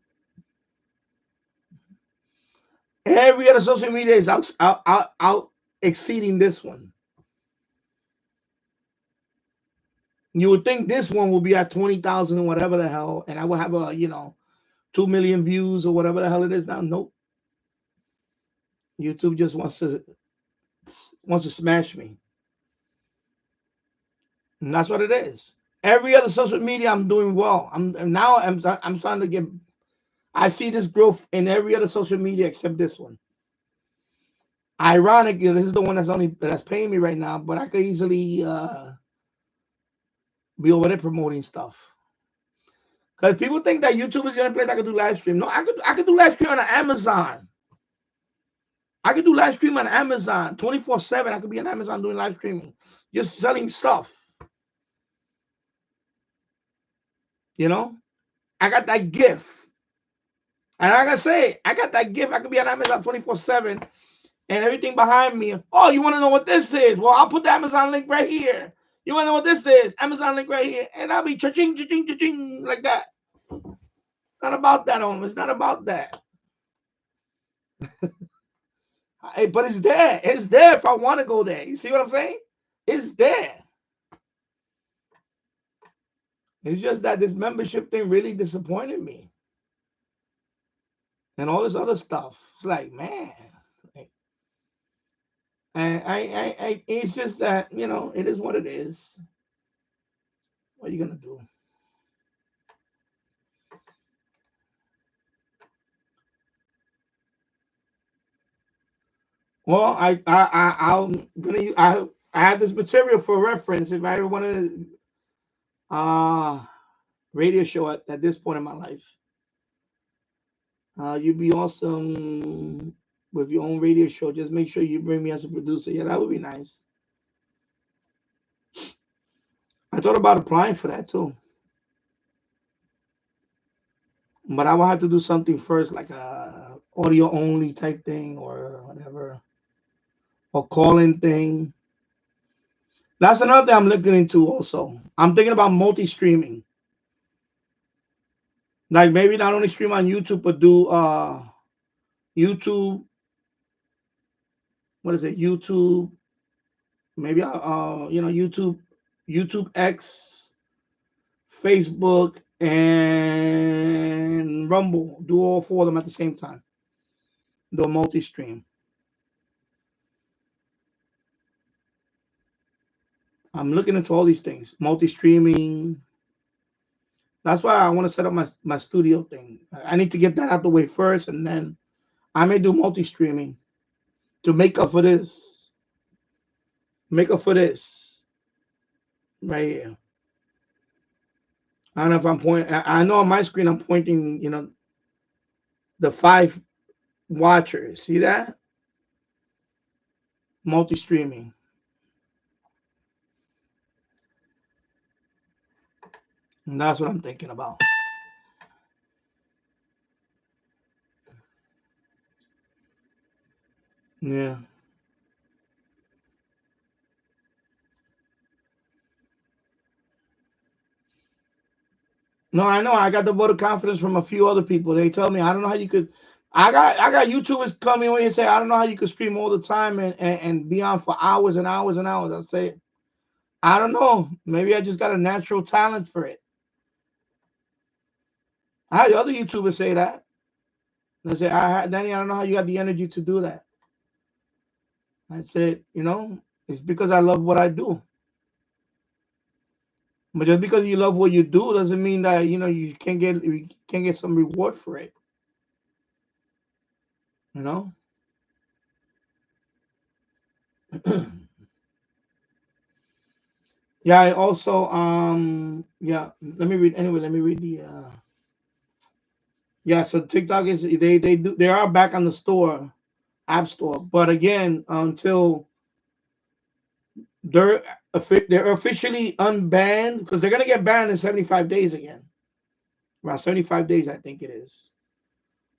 Every other social media is out exceeding this one. You would think this one will be at 20,000 whatever the hell, and I will have a 2 million views or whatever the hell it is now. Nope. YouTube just wants to smash me, and that's what it is. Every other social media, I'm doing well. I'm starting to get. I see this growth in every other social media except this one. Ironically, this is the one that's paying me right now, but I could easily be over there promoting stuff. Because people think that YouTube is the only place I could do live stream. No, I could do live stream on Amazon. I could do live stream on Amazon 24/7. I could be on Amazon doing live streaming, just selling stuff. I got that gift. And like I say, I got that gift. I could be on Amazon 24/7 and everything behind me. Oh, you want to know what this is? Well, I'll put the Amazon link right here. You want to know what this is? Amazon link right here. And I'll be cha-ching, cha-ching, cha-ching, like that. It's not about that, It's not about that. But it's there. It's there if I want to go there. You see what I'm saying? It's there. It's just that this membership thing really disappointed me. And all this other stuff. It's like, man. And it's just that, it is what it is. What are you gonna do? Well, I have this material for reference if I ever want to radio show at this point in my life. You'd be awesome with your own radio show. Just make sure you bring me as a producer. Yeah, that would be nice. I thought about applying for that too. But I will have to do something first, like a audio only type thing or whatever. Or call-in thing. That's another thing I'm looking into also. I'm thinking about multi-streaming. Like maybe not only stream on YouTube, but do YouTube. What is it? YouTube. Maybe YouTube X, Facebook, and Rumble. Do all four of them at the same time. Do a multi-stream. I'm looking into all these things. Multi-streaming. That's why I want to set up my studio thing. I need to get that out the way first, and then I may do multi-streaming to make up for this. Make up for this right here. I don't know if I'm pointing. I know on my screen I'm pointing, the 5 watchers. See that? Multi-streaming. And that's what I'm thinking about. Yeah. No, I know. I got the vote of confidence from a few other people. They tell me I don't know how you could. I got YouTubers coming over here and say I don't know how you could stream all the time and be on for hours and hours and hours. I say I don't know. Maybe I just got a natural talent for it. I had other YouTubers say that. They say, Danny, I don't know how you got the energy to do that. I said, it's because I love what I do. But just because you love what you do doesn't mean that you can't get some reward for it. Yeah, I also yeah, let me read the yeah, so TikTok is they are back on the store, app store, but again, until they're officially unbanned, because they're gonna get banned in 75 days again. Around 75 days, I think it is.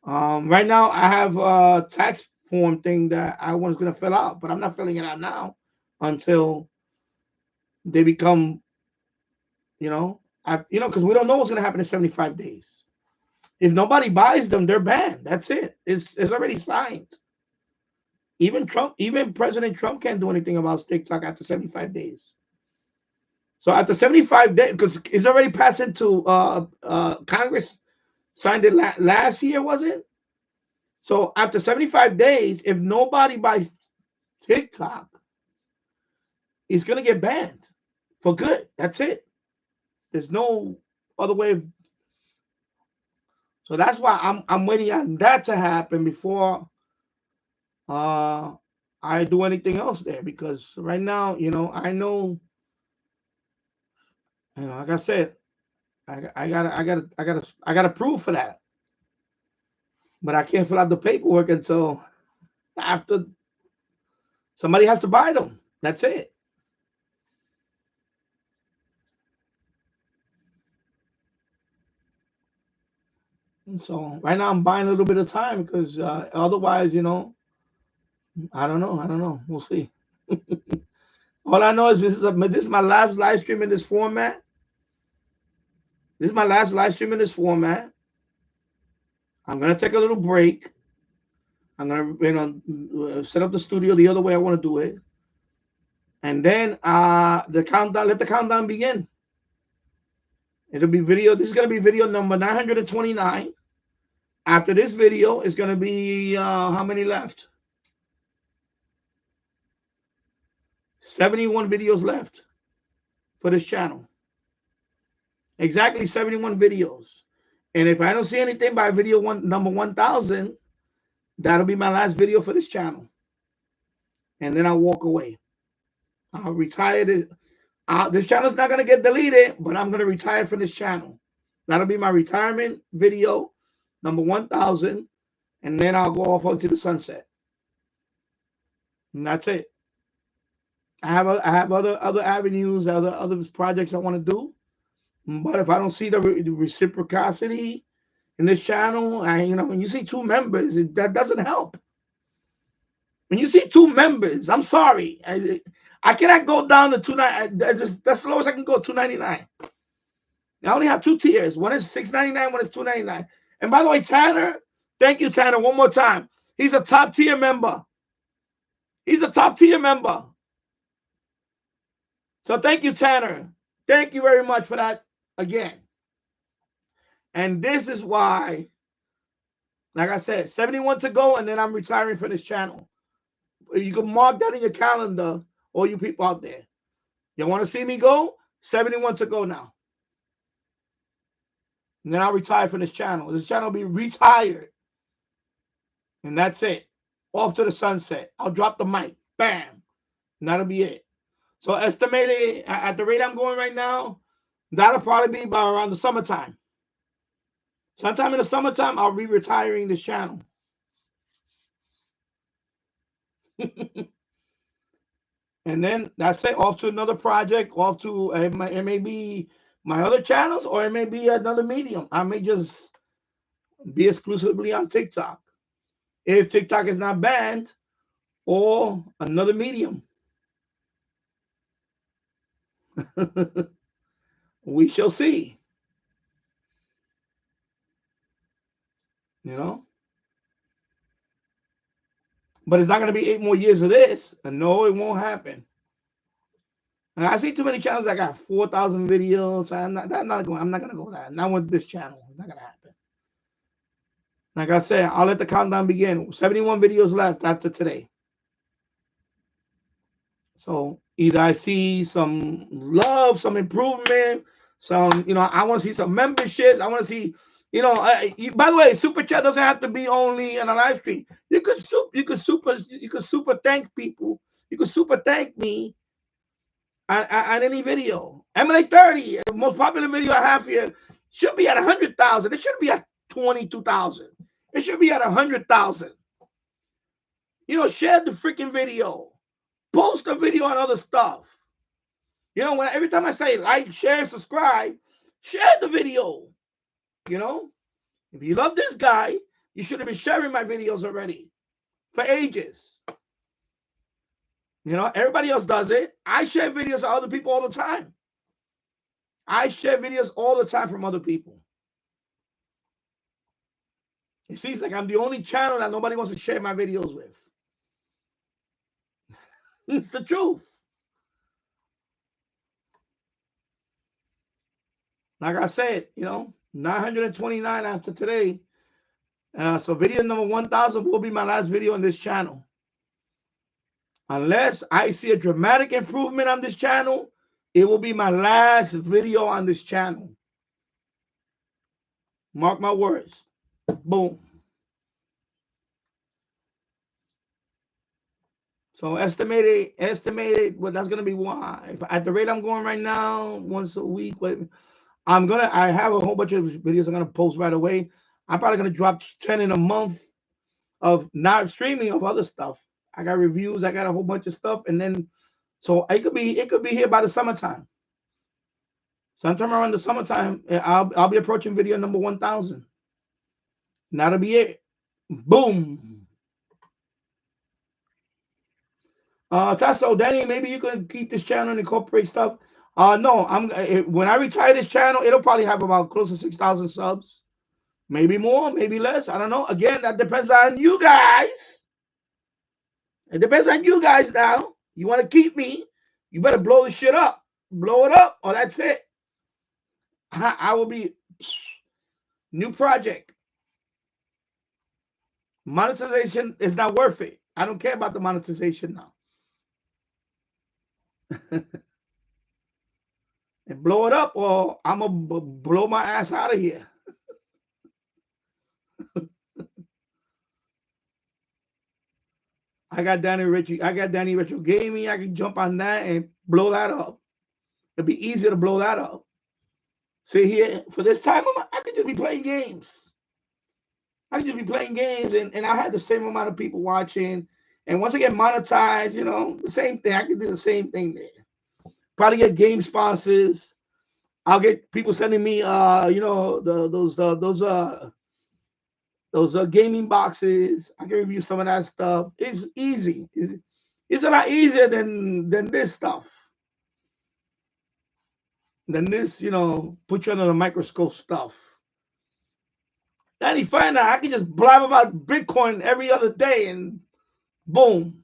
Right now I have a tax form thing that I was gonna fill out, but I'm not filling it out now until they become, because we don't know what's gonna happen in 75 days. If nobody buys them, they're banned. That's it. It's already signed. Even President Trump can't do anything about TikTok after 75 days. So after 75 days, because it's already passed into Congress signed it last year, was it? So after 75 days, if nobody buys TikTok, it's gonna get banned for good. That's it. There's no other way of. So that's why I'm waiting on that to happen before I do anything else there, because right now, I know, like I said, I gotta prove for that, but I can't fill out the paperwork until after somebody has to buy them. That's it. And so right now I'm buying a little bit of time because otherwise, I don't know. I don't know. We'll see. All I know is this is my last live stream in this format. This is my last live stream in this format. I'm gonna take a little break. I'm gonna set up the studio the other way I want to do it, and then the countdown. Let the countdown begin. It'll be video. This is gonna be video number 929. After this video, it's gonna be how many left? 71 videos left for this channel. Exactly 71 videos. And if I don't see anything by video number 1000, that'll be my last video for this channel. And then I'll walk away. I'll retire. This channel's not going to get deleted, but I'm going to retire from this channel. That'll be my retirement video, number 1000. And then I'll go off onto the sunset. And that's it. I have other avenues, other projects I want to do. But if I don't see the reciprocity in this channel, when you see 2 members, that doesn't help. When you see 2 members, I'm sorry, I cannot go down to 299. That's the lowest I can go, 299. I only have 2 tiers. One is $6.99, one is $2.99. And by the way, Tanner, thank you, Tanner, one more time. He's a top tier member. He's a top tier member. So thank you, Tanner. Thank you very much for that again. And this is why, like I said, 71 to go, and then I'm retiring from this channel. You can mark that in your calendar, all you people out there. You want to see me go? 71 to go now. And then I'll retire from this channel. This channel will be retired. And that's it. Off to the sunset. I'll drop the mic. Bam. And that'll be it. So estimated at the rate I'm going right now, that'll probably be by around the summertime. Sometime in the summertime, I'll be retiring this channel. And then that's it. Off to another project. Off to it may be my other channels, or it may be another medium. I may just be exclusively on TikTok if TikTok is not banned, or another medium. We shall see. But it's not going to be 8 more years of this. And no, it won't happen. And I see too many channels that got 4,000 videos. I'm not going to go there. Not with this channel. It's not going to happen. Like I said, I'll let the countdown begin. 71 videos left after today. So either I see some love, some improvement, some, I want to see some memberships. I want to see, by the way, super chat doesn't have to be only in a live stream. You could super thank people. You could super thank me on any video. Emily 30, the most popular video I have here, should be at 100,000. It should be at 22,000. It should be at 100,000. Share the freaking video. Post a video on other stuff. Every time I say like, share, subscribe, share the video. If you love this guy, you should have been sharing my videos already for ages. Everybody else does it. I share videos of other people all the time. I share videos all the time from other people. It seems like I'm the only channel that nobody wants to share my videos with. It's the truth. Like I said, 929 after today. So video number 1000 will be my last video on this channel. Unless I see a dramatic improvement on this channel, it will be my last video on this channel. Mark my words. Boom. So estimated what that's gonna be. Why at the rate I'm going right now, once a week. I have a whole bunch of videos I'm gonna post right away. I'm probably gonna drop 10 in a month of not streaming of other stuff. I got reviews. I got a whole bunch of stuff, and then so it could be here by the summertime. Sometime around the summertime, I'll be approaching video number 1000. And that'll be it. Boom. Tasso, Danny, maybe you can keep this channel and incorporate stuff. No, when I retire this channel, it'll probably have about close to 6,000 subs. Maybe more, maybe less. I don't know. Again, that depends on you guys. It depends on you guys now. You want to keep me, you better blow the shit up. Blow it up, or that's it. I will be new project. Monetization is not worth it. I don't care about the monetization now. And blow it up, or I'm gonna blow my ass out of here. I got Danny Retro Gaming. I can jump on that and blow that up. It'd be easier to blow that up. See here, for this time, I could just be playing games. I could just be playing games, and I had the same amount of people watching. And once I get monetized, the same thing. I can do the same thing there. Probably get game sponsors. I'll get people sending me, those gaming boxes. I can review some of that stuff. It's easy. It's a lot easier than this stuff. Than this, put you under the microscope stuff. Then you find out I can just blab about Bitcoin every other day and boom.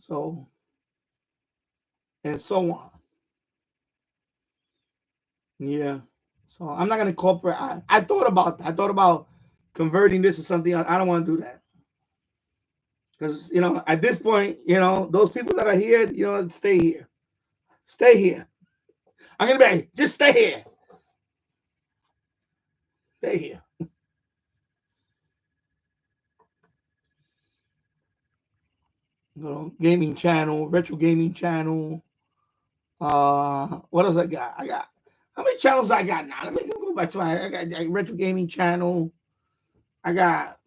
So, and so on. Yeah. So I'm not going to incorporate. I thought about that. I thought about converting this to something else. I don't want to do that. Because, at this point, those people that are here, stay here. Stay here. I'm going to be, just stay here. Stay here. Gaming channel, retro gaming channel. What else I got? How many channels I got now? Let me go back to I got retro gaming channel. I got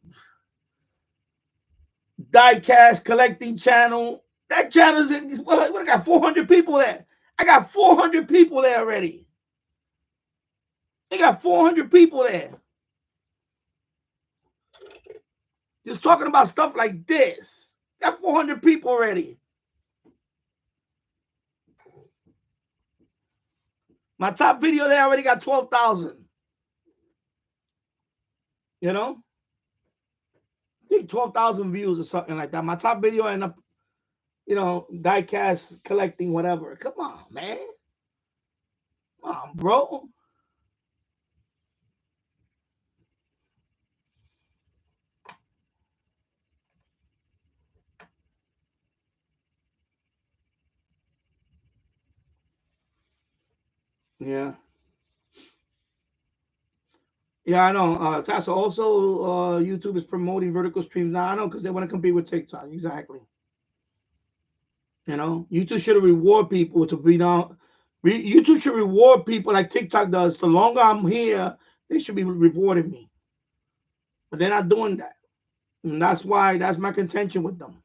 diecast collecting channel. That channel is what I got 400 people there. I got 400 people there already. They got 400 people there. Just talking about stuff like this. Got 400 people already. My top video there already got 12,000. I think 12,000 views or something like that. My top video ended up, diecast collecting, whatever. Come on, man. Come on, bro. Yeah. Yeah, I know. Tassa, also, YouTube is promoting vertical streams now. I know, because they want to compete with TikTok. Exactly. YouTube should reward people to be down. YouTube should reward people like TikTok does. The longer I'm here, they should be rewarding me. But they're not doing that. And that's my contention with them.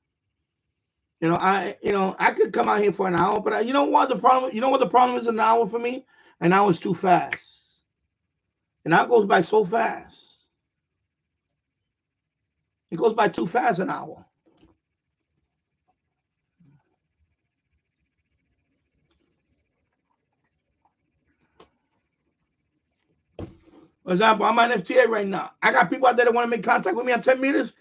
I could come out here for an hour, but you know what the problem is an hour for me? An hour is too fast. An hour goes by so fast. It goes by too fast, an hour. For example, I'm on FTA right now. I got people out there that want to make contact with me on 10 meters.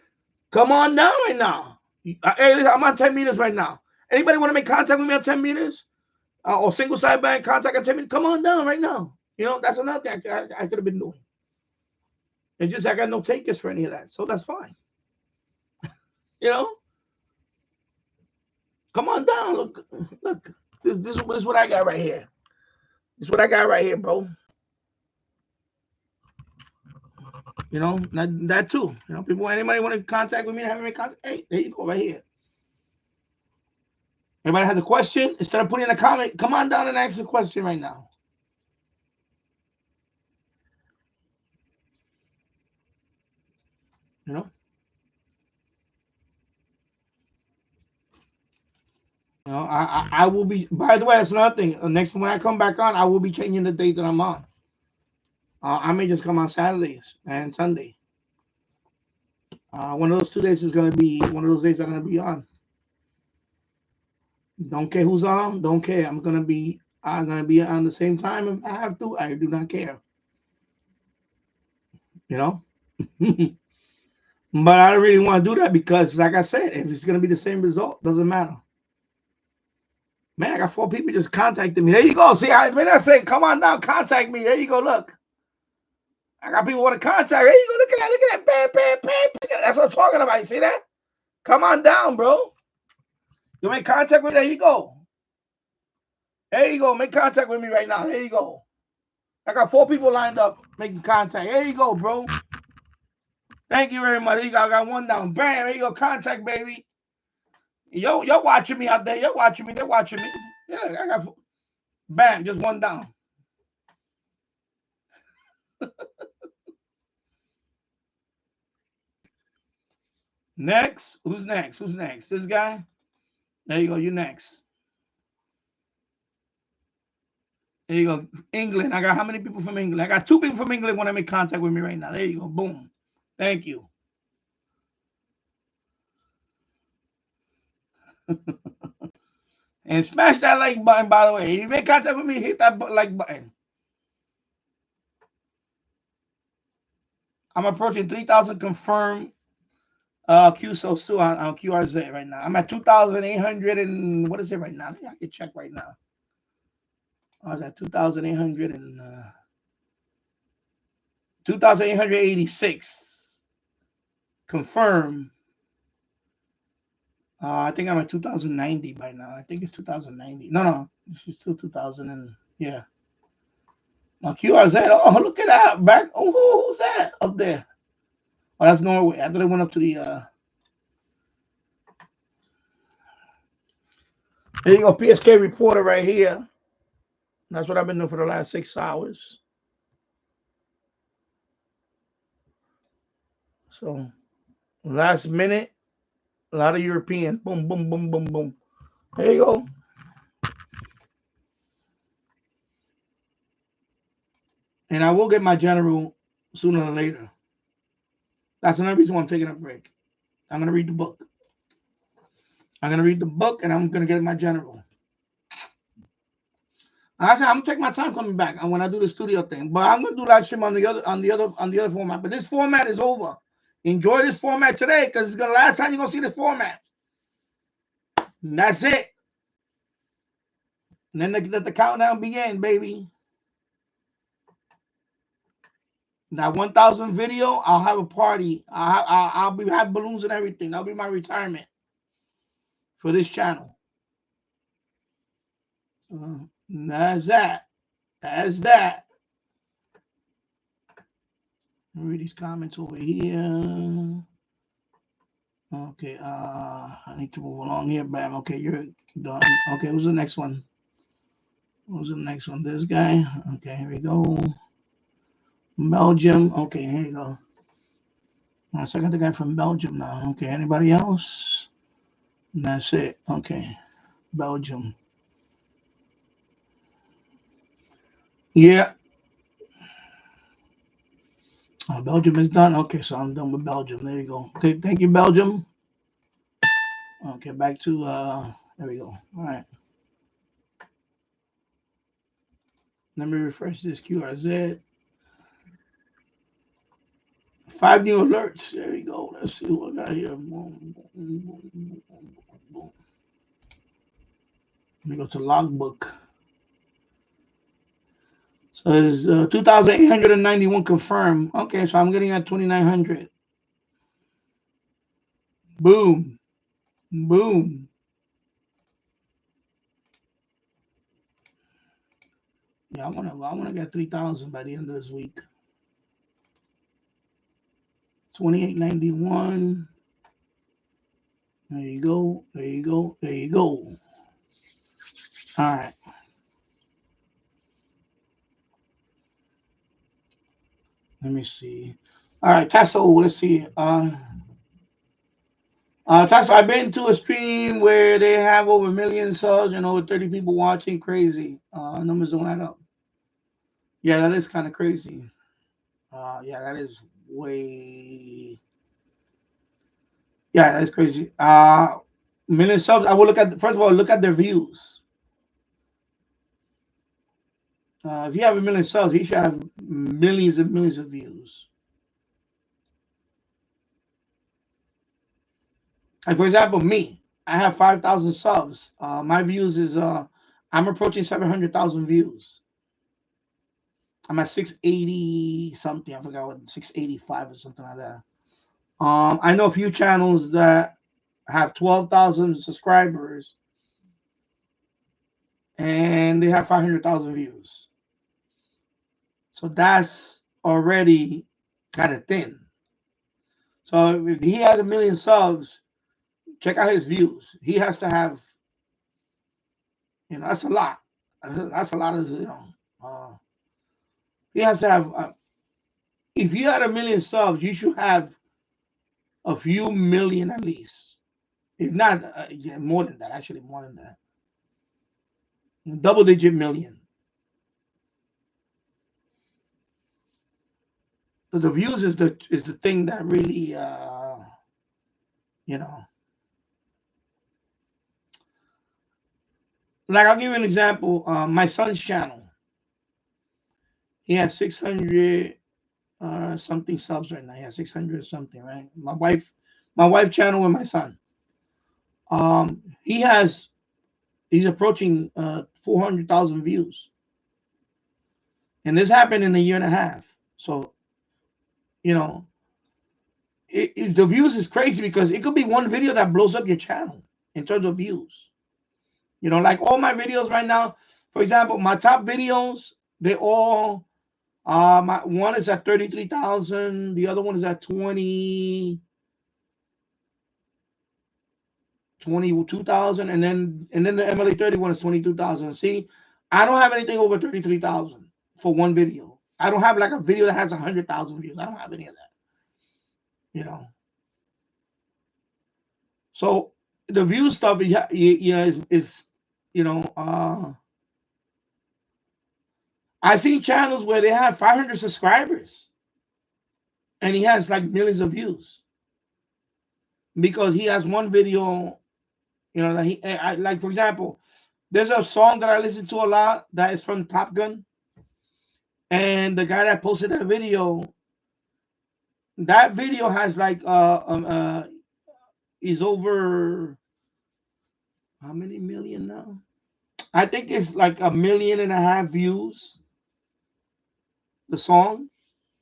Come on down right now. Hey, listen, I'm on 10 meters right now. Anybody want to make contact with me on 10 meters? Or single sideband contact on 10 meters? Come on down right now. That's another thing I could have been doing. And just I got no takers for any of that. So that's fine. Come on down. Look. This is what I got right here. This is what I got right here, bro. That too. Anybody want to contact with me and have me contact? Hey, there you go, right here. Everybody has a question? Instead of putting in a comment, come on down and ask a question right now. I will be. By the way, that's another thing. Next when I come back on, I will be changing the date that I'm on. I may just come on Saturdays and Sunday. One of those 2 days is gonna be one of those days I'm gonna be on. Don't care who's on. Don't care. I'm gonna be on the same time if I have to. I do not care. You know. But I don't really want to do that because, like I said, if it's gonna be the same result, doesn't matter. Man, I got 4 people just contacted me. There you go. See, when I say, come on down, contact me. There you go. Look, I got people want to contact. There you go. Look at that. Look at that. Bam, bam, bam. That's what I'm talking about. You see that? Come on down, bro. You make contact with me? There you go. There you go. Make contact with me right now. There you go. I got 4 people lined up making contact. There you go, bro. Thank you very much. There you go. I got 1 down. Bam. There you go. Contact, baby. You're watching me out there. You're watching me. They're watching me. Yeah, I got. Bam. Just 1 down. Next. Who's next? Who's next? This guy? There you go. You next. There you go. England. I got how many people from England? I got 2 people from England want to make contact with me right now. There you go. Boom. Thank you. And smash that like button, by the way. If you make contact with me, hit that like button. I'm approaching 3,000 confirmed QSOs too on QRZ right now. I'm at 2,800 and what is it right now? I can check right now. I was at 2,800 and 2,886 confirmed. I think I'm at 2,090 by now. I think it's 2,090. No, it's still 2,000 and yeah. Now QRZ. Oh, look at that back. Oh, who's that up there? Oh, that's Norway. I thought it went up to the. There you go, PSK reporter right here. That's what I've been doing for the last 6 hours. So, last minute, a lot of European. Boom, boom, boom, boom, boom. There you go. And I will get my general sooner than later. That's another reason why I'm taking a break. I'm going to read the book. I'm going to read the book, and I'm going to get my general. I said I'm gonna take my time coming back and when I do the studio thing, but I'm gonna do live stream on the other format. But this format is over. Enjoy this format today because it's the last time you're gonna see this format. And that's it. And then let the countdown begin, baby. That 1,000 video, I'll have a party. I'll have balloons and everything. That'll be my retirement for this channel. That's that. That's that. Read these comments over here. Okay, I need to move along here. Bam. Okay, you're done. Okay, who's the next one? Who's the next one? This guy. Okay, here we go. Belgium. Okay, here you go. So I got the guy from Belgium now. Okay, anybody else? And that's it. Okay, Belgium. Yeah. Belgium is done. Okay, so I'm done with Belgium. There you go. Okay, thank you, Belgium. Okay, back to there we go. All right. Let me refresh this QRZ. 5 new alerts. There we go. Let's see what I got here. Boom, boom, boom, boom, boom, boom. Let me go to logbook. So it's 2,891 confirmed. Okay, so I'm getting at 2,900. Boom. Boom. Yeah, I wanna get 3,000 by the end of this week. 2,891. There you go. There you go. There you go. All right. Let me see. All right, Tasso, let's see. Tasso, I've been to a stream where they have over 1 million subs and over 30 people watching. Crazy. Numbers don't add up. Yeah, that is kind of crazy. Yeah, that is way. Yeah, that's crazy. Million subs. I will look at first of all. Look at their views. If you have a million subs, he should have millions and millions of views. Like for example, me, I have 5,000 subs. My views is I'm approaching 700,000 views. I'm at 680 something. I forgot what 685 or something like that. I know a few channels that have 12,000 subscribers and they have 500,000 views. So that's already kind of thin. So if he has a million subs, check out his views. He has to have, that's a lot. That's a lot of, he has to have, if you had a million subs, you should have a few million at least. If not, yeah, more than that, actually, more than that. Double digit million. Because the views is the thing that really, you know, like I'll give you an example. My son's channel, he has 600 something subs right now. He has 600 something, right? My wife channel with my son. He's approaching 400,000 views, and this happened in a year and a half. So, the views is crazy because it could be one video that blows up your channel in terms of views. Like all my videos right now, for example, my top videos, they all, one is at 33,000, the other one is at 22,000, and then the MLA 31 is 22,000. See, I don't have anything over 33,000 for one video. I don't have like a video that has 100,000 views. I don't have any of that. So the view stuff, is I see channels where they have 500 subscribers and he has like millions of views because he has one video, that like, for example, there's a song that I listen to a lot that is from Top Gun, and the guy that posted that video has like is over how many million now? I think it's like 1.5 million views. The song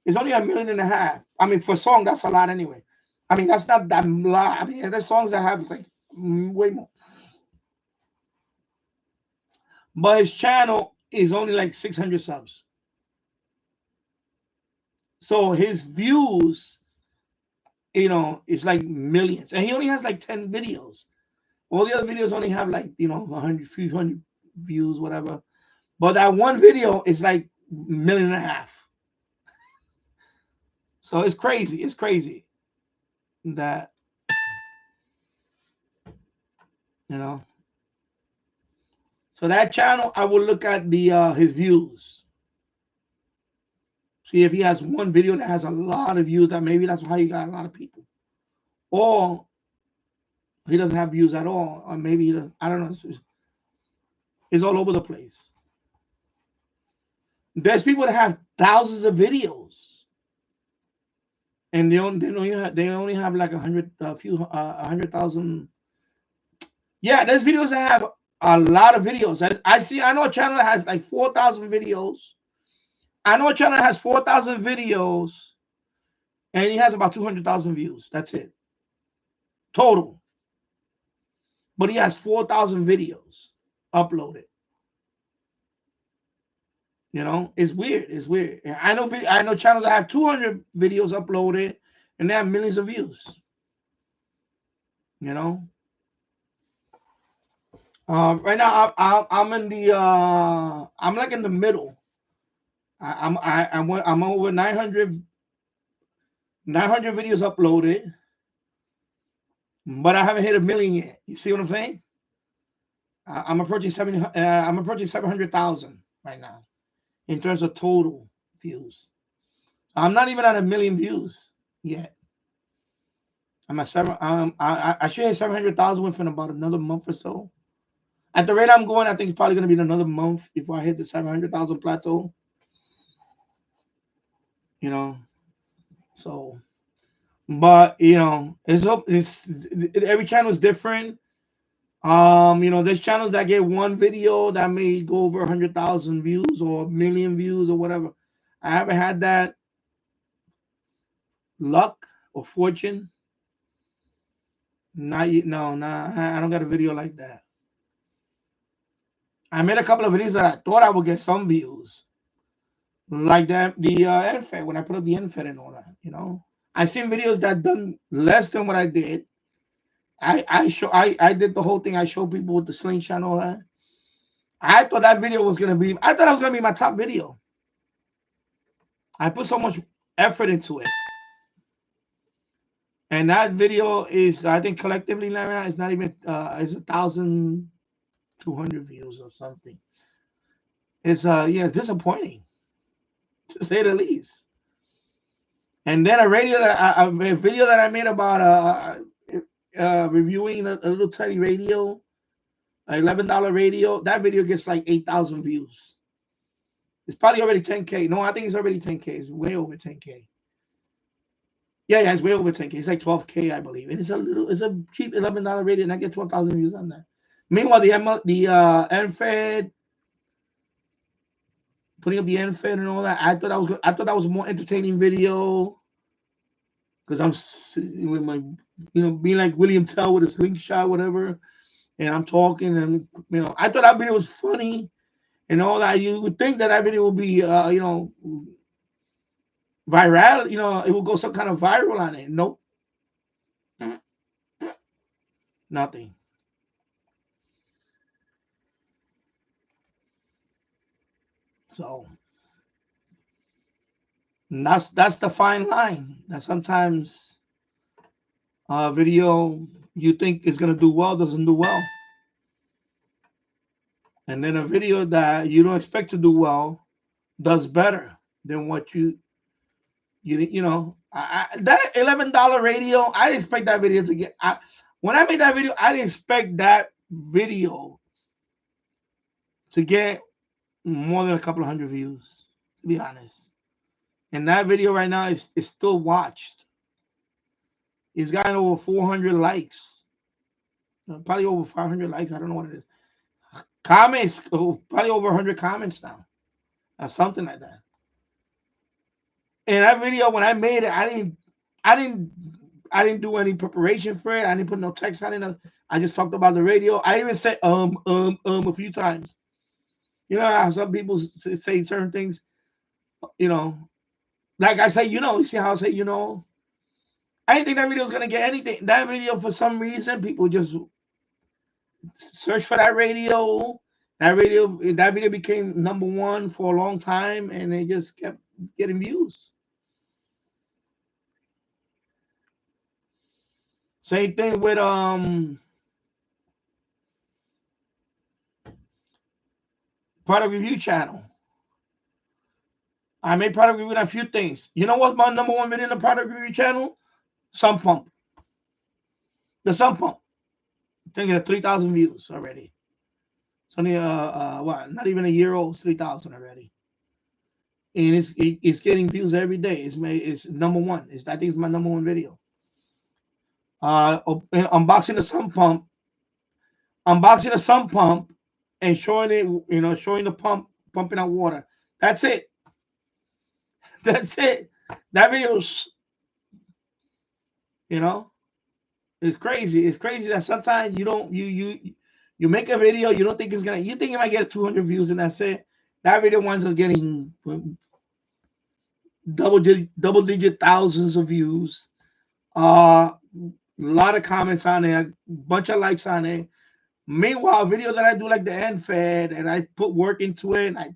is only 1.5 million. I mean, for a song, that's a lot anyway. I mean, that's not that lot. I mean, there's songs that have like way more. But his channel is only like 600 subs. So his views, it's like millions. And he only has like 10 videos. All the other videos only have like, 100, few hundred views, whatever. But that one video is like 1.5 million. So it's crazy. It's crazy that, So that channel, I will look at his views. See if he has one video that has a lot of views, that maybe that's how he got a lot of people. Or he doesn't have views at all. Or maybe I don't know. It's all over the place. There's people that have thousands of videos. And they only have like 100,000. Yeah, there's videos that have a lot of videos. I know a channel that has like 4,000 videos. I know a channel that has 4,000 videos, and he has about 200,000 views. That's it. Total. But he has 4,000 videos uploaded. It's weird. It's weird. I know channels that have 200 videos uploaded, and they have millions of views. Right now I'm in the I'm like in the middle. I'm over 900 videos uploaded, but I haven't hit 1 million yet. You see what I'm saying? I'm approaching 700,000 right now in terms of total views. I'm not even at 1 million views yet. I'm at seven. I should hit 700,000 within about another month or so. At the rate I'm going, I think it's probably going to be another month before I hit the 700,000 plateau. You know, so, but you know, every channel is different. You know, there's channels that get one video that may go over 100,000 views or 1 million views or whatever. I haven't had that luck or fortune. Not yet. No, I don't got a video like that. I made a couple of videos that I thought I would get some views, like that the NFED, when I put up the NFED and all that. You know, I seen videos that done less than what I did. I did the whole thing. I showed people with the slingshot and all that. I thought that video was gonna be. I thought it was gonna be my top video. I put so much effort into it, and that video is, I think, collectively now it's not even. It's 1,200 views or something. It's yeah, it's disappointing, to say the least. And then a video that a video that I made about reviewing a little tiny radio, $11 radio. That video gets like 8,000 views. It's probably already 10K. No, I think it's already 10K. It's way over 10K. Yeah, it's way over 10K. It's like 12K, I believe. And it's a cheap $11 radio, and I get 12,000 views on that. Meanwhile, the NFED, putting up the NFED and all that, I thought that was a more entertaining video, because I'm sitting with my, being like William Tell with a slingshot, whatever, and I'm talking, and I thought that video was funny and all that. You would think that video would be viral, it will go some kind of viral on it. Nope. Nothing. So that's the fine line that sometimes a video you think is gonna do well doesn't do well. And then a video that you don't expect to do well does better than what you that $11 radio. I didn't expect that video to get. When I made that video, I didn't expect that video to get more than a couple of hundred views, to be honest. And that video right now is still watched. It's gotten over 400 likes, probably over 500 likes. I don't know what it is. Comments, probably over 100 comments now, or something like that. And that video, when I made it, I didn't do any preparation for it. I didn't put no text on it. I just talked about the radio. I even said a few times. You know how some people say certain things, like I say, you see how I say, I didn't think that video was gonna get anything. That video, for some reason, people just search for that radio. That video became #1 for a long time, and it just kept getting views. Same thing with product review channel. I made product review on a few things. You know what's my #1 video in the product review channel? Sump pump. The sump pump. I think it has 3,000 views already. It's only not even a year old. 3,000 already, and it's getting views every day. It's #1. I think it's my #1 video. Unboxing the sump pump. Unboxing a sump pump and showing it, showing the pump pumping out water. That's it. That's it. That video's, it's crazy. It's crazy that sometimes you make a video, you don't think it's gonna, you think you might get 200 views and that's it. That video winds up getting double digit thousands of views. A lot of comments on it, a bunch of likes on it. Meanwhile, a video that I do like the NFED, and I put work into it, and I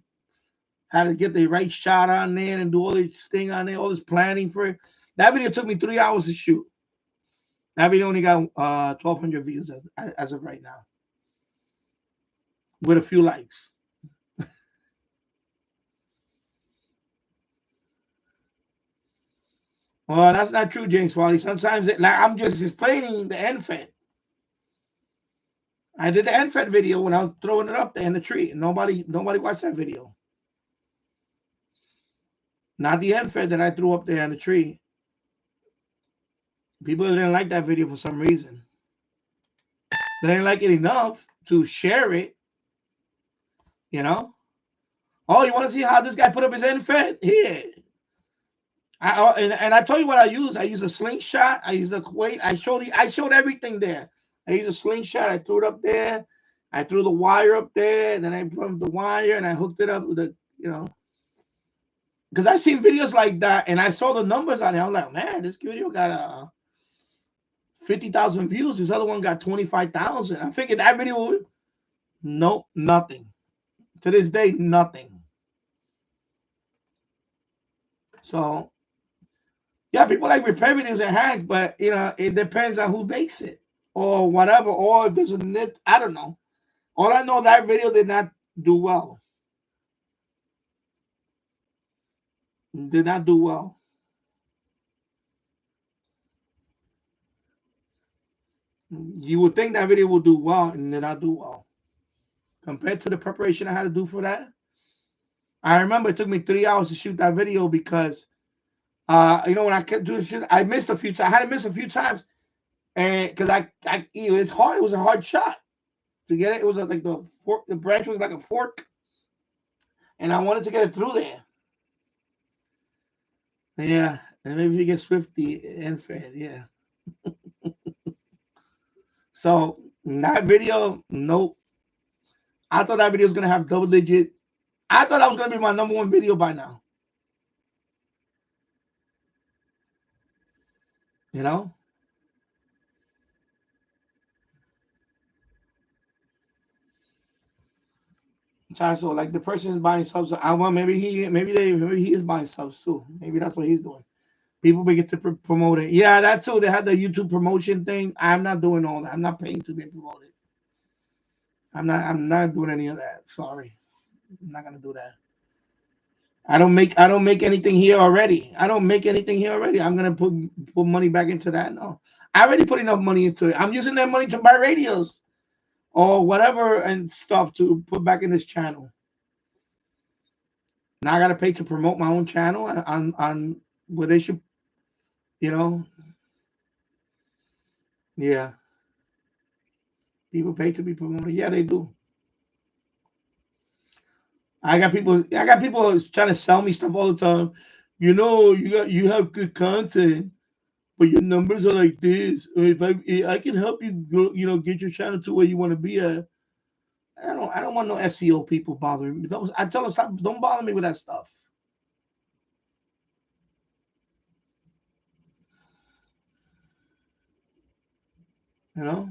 had to get the right shot on there and do all this thing on there, all this planning for it. That video took me 3 hours to shoot. That video only got 1,200 views as of right now, with a few likes. Well, that's not true, James Wally. Sometimes like I'm just explaining the NFET. I did the NFET video when I was throwing it up there in the tree. Nobody watched that video. Not the NFET that I threw up there in the tree. People didn't like that video for some reason. They didn't like it enough to share it. You know? Oh, you want to see how this guy put up his NFET? Here. And I told you what I use. I use a slingshot. I use a weight. I showed everything there. I used a slingshot. I threw it up there. I threw the wire up there. And then I put the wire and I hooked it up with the, because I seen videos like that and I saw the numbers on it. I was like, man, this video got 50,000 views. This other one got 25,000. I figured that video would. Nope, nothing. To this day, nothing. So, yeah, people like repair videos and hacks, but it depends on who makes it or whatever. Or if there's a nit, I don't know. All I know, that video did not do well. Did not do well. You would think that video would do well and did not do well. Compared to the preparation I had to do for that. I remember it took me 3 hours to shoot that video because when I kept doing shit, I missed a few times. I had to miss a few times. And because it's hard, it was a hard shot to get it. It was like the fork, the branch was like a fork. And I wanted to get it through there. Yeah. And maybe you get Swifty and Fed, yeah. So that video, nope. I thought that video was gonna have double digit. I thought that was gonna be my #1 video by now. You know? So like the person is buying subs. Maybe he is buying subs too. Maybe that's what he's doing. People begin to promote it. Yeah, that too. They had the YouTube promotion thing. I'm not doing all that. I'm not paying to get promoted. I'm not doing any of that. Sorry. I'm not gonna do that. I don't make anything here already. I'm gonna put money back into that. No. I already put enough money into it. I'm using that money to buy radios or whatever and stuff to put back in this channel. Now I gotta pay to promote my own channel on where they should, Yeah. People pay to be promoted. Yeah, they do. I got people trying to sell me stuff all the time. You have good content, but your numbers are like this. Or if I can help you go, get your channel to where you want to be at. I don't want no SEO people bothering me. I tell them, stop, don't bother me with that stuff. You know?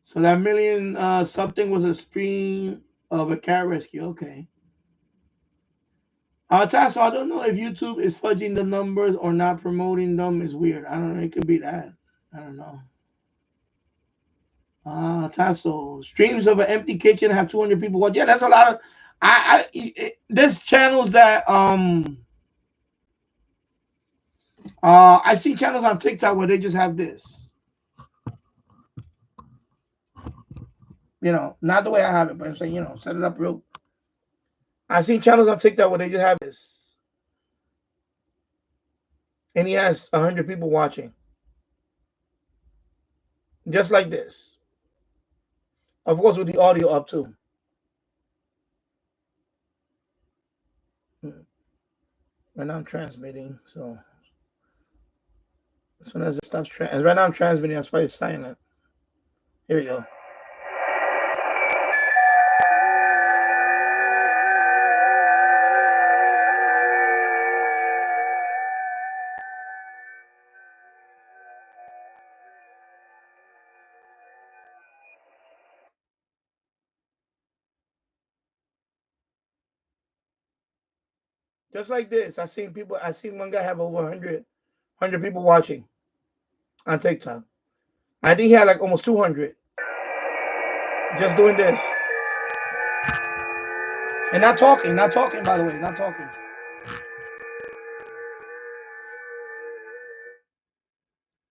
So that million something was a screen of a cat rescue. Okay. Tasso, I don't know if YouTube is fudging the numbers or not promoting them. Is weird. I don't know. It could be that. I don't know. Tasso, streams of an empty kitchen have 200 people watch. Yeah, that's a lot of. There's channels that I see channels on TikTok where they just have this. Not the way I have it, but I'm saying, set it up real. I see channels on TikTok where they just have this. And he has 100 people watching. Just like this. Of course, with the audio up too. Right now I'm transmitting, so as soon as it stops right now I'm transmitting, that's why it's silent. Here we go. Just like this, I seen one guy have over 100 people watching on TikTok. I think he had like almost 200. Just doing this. And not talking, by the way, not talking.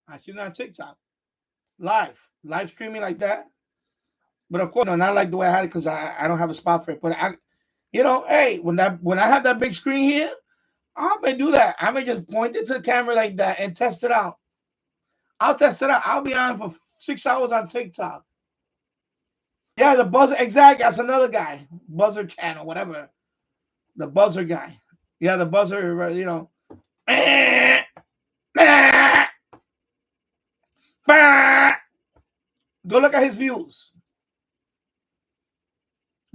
I seen it on TikTok. Live streaming like that. But of course, no, not like the way I had it because I don't have a spot for it. But hey, when I have that big screen here, I may do that. I may just point it to the camera like that and test it out. I'll test it out. I'll be on for 6 hours on TikTok. Yeah, the buzzer, exactly. That's another guy. Buzzer channel, whatever. The buzzer guy. Yeah, the buzzer, Go look at his views.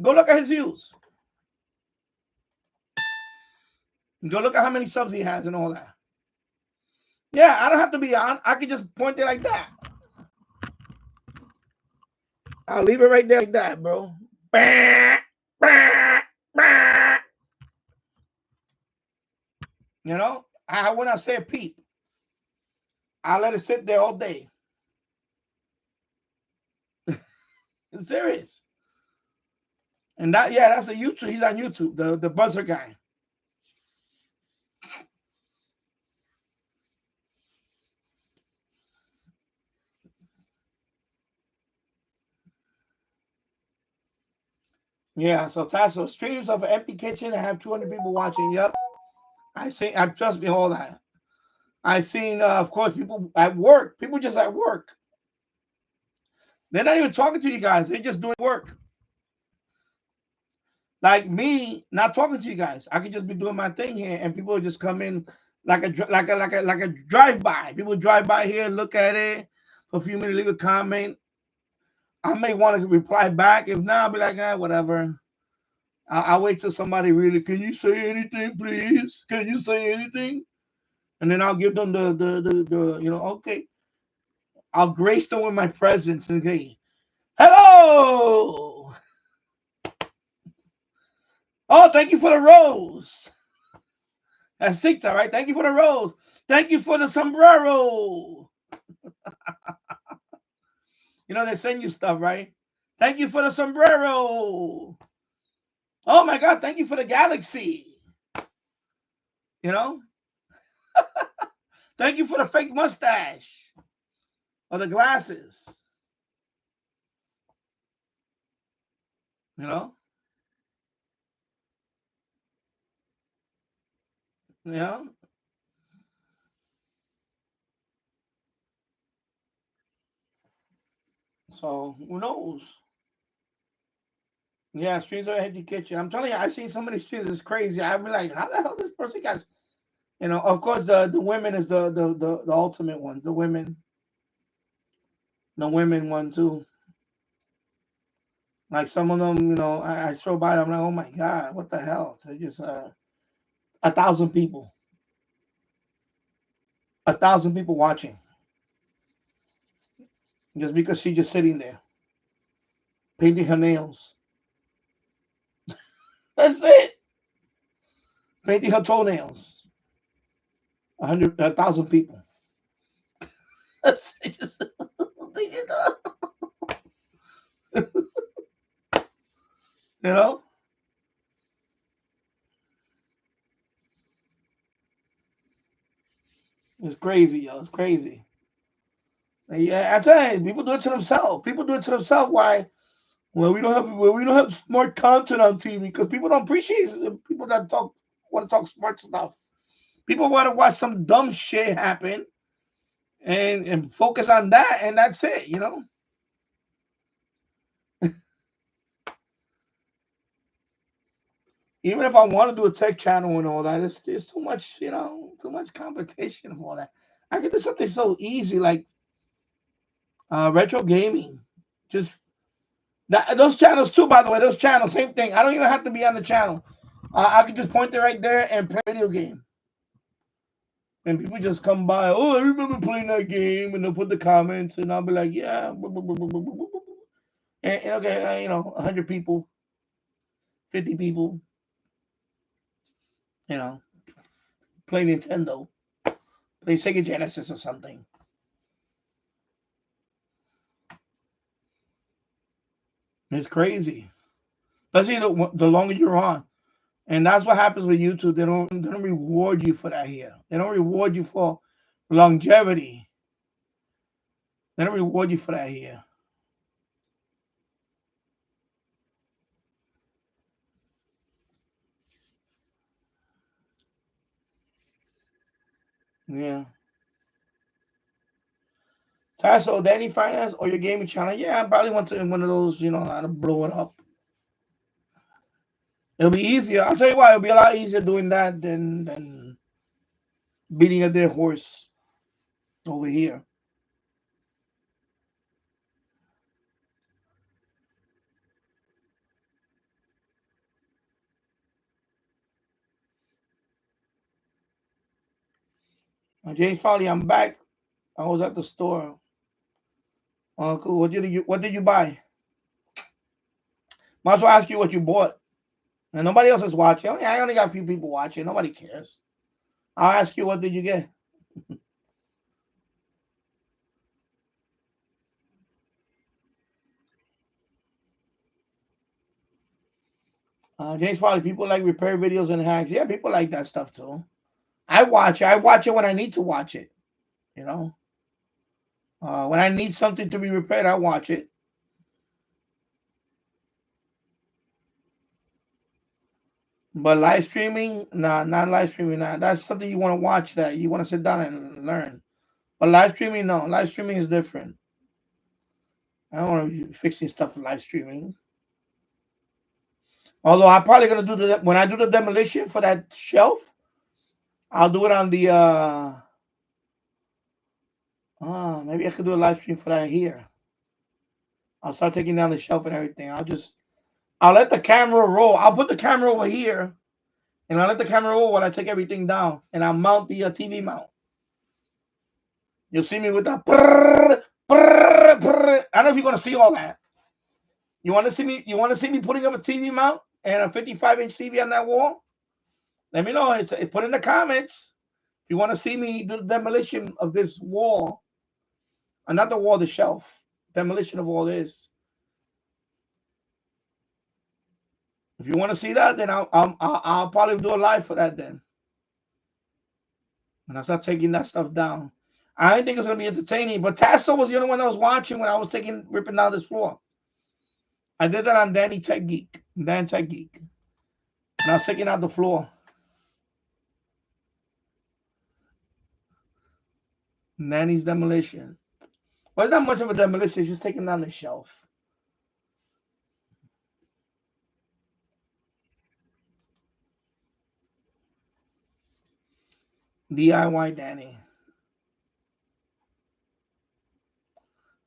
Go look at his views. Go look at how many subs he has and all that. Yeah, I don't have to be on. I can just point it like that. I'll leave it right there like that, bro. You know, when I say a peep, I'll let it sit there all day. It's serious. And that's the YouTube. He's on YouTube, the buzzer guy. Yeah, so Tasso streams of an empty kitchen and have 200 people watching. Yep. I trust me, all that. I seen, of course, people at work. People just at work. They're not even talking to you guys. They're just doing work. Like me, not talking to you guys. I could just be doing my thing here, and people just come in like a drive by. People drive by here, look at it for a few minutes, leave a comment. I may want to reply back. If not, I'll be like, whatever. I'll wait till somebody really, can you say anything, please? Can you say anything? And then I'll give them the okay. I'll grace them with my presence and say, hello. Oh, thank you for the rose. That's TikTok, right? Thank you for the rose. Thank you for the sombrero. They send you stuff, right? Thank you for the sombrero. Oh my God, thank you for the galaxy. Thank you for the fake mustache or the glasses. Yeah. So who knows? Yeah, streams are empty kitchen. I'm telling you, I seen so many streams. It's crazy. I'm like, how the hell this person gets? Of course, the women is the ultimate ones. The women one too. Like some of them, I stroll by. I'm like, oh my God, what the hell? They just 1,000 people. 1,000 people watching. Just because she's just sitting there, painting her nails. That's it. Painting her toenails. 1,000 people. That's it. Just, It's crazy, yo. It's crazy. Yeah, I tell you, people do it to themselves. People do it to themselves. Why? Well, we don't have smart content on TV because people don't appreciate people that want to talk smart stuff. People want to watch some dumb shit happen and focus on that, and that's it. Even if I want to do a tech channel and all that, there's too much, too much competition and all that. I could do something so easy like retro gaming. Just those channels too, by the way, those channels, same thing. I don't even have to be on the channel. I could just point it right there and play a video game. And people just come by, oh, I remember playing that game, and they'll put the comments, and I'll be like, yeah. And okay, 100 people, 50 people, play Nintendo, play Sega Genesis or something. It's crazy. Especially the longer you're on. And that's what happens with YouTube. They don't reward you for that here. They don't reward you for longevity. They don't reward you for that here. Yeah. Tasso, Danny Finance or your gaming channel? Yeah, I probably went to one of those, how to blow it up. It'll be easier. I'll tell you why, it'll be a lot easier doing that than beating a dead horse over here. James Foley, I'm back. I was at the store. Cool. What did you buy? Might as well ask you what you bought. And nobody else is watching. I only got a few people watching. Nobody cares. I'll ask you, what did you get? James Foley, people like repair videos and hacks. Yeah, people like that stuff too. I watch it. I watch it when I need to watch it. When I need something to be repaired, I watch it. But live streaming, nah, not live streaming. Nah, that's something you want to watch. That you want to sit down and learn. But live streaming, no. Live streaming is different. I don't want to be fixing stuff for live streaming. Although I'm probably gonna do when I do the demolition for that shelf, I'll do it on the maybe I could do a live stream for that here. I'll start taking down the shelf and everything. I'll let the camera roll. I'll put the camera over here, and I'll let the camera roll while I take everything down, and I'll mount the TV mount. You'll see me with that. I don't know if you're gonna see all that. You want to see me? You want to see me putting up a TV mount and a 55-inch TV on that wall? Let me know. Put in the comments if you want to see me do the demolition of this wall, and not the wall, the shelf. Demolition of all this. If you want to see that, then I'll probably do a live for that then. And I'll start taking that stuff down. I didn't think it was gonna be entertaining, but Tasso was the only one that was watching when I was ripping down this floor. I did that on Dan Tech Geek, and I was taking out the floor. Nanny's demolition. Well, it's not much of a demolition. It's just taking down the shelf. DIY Danny.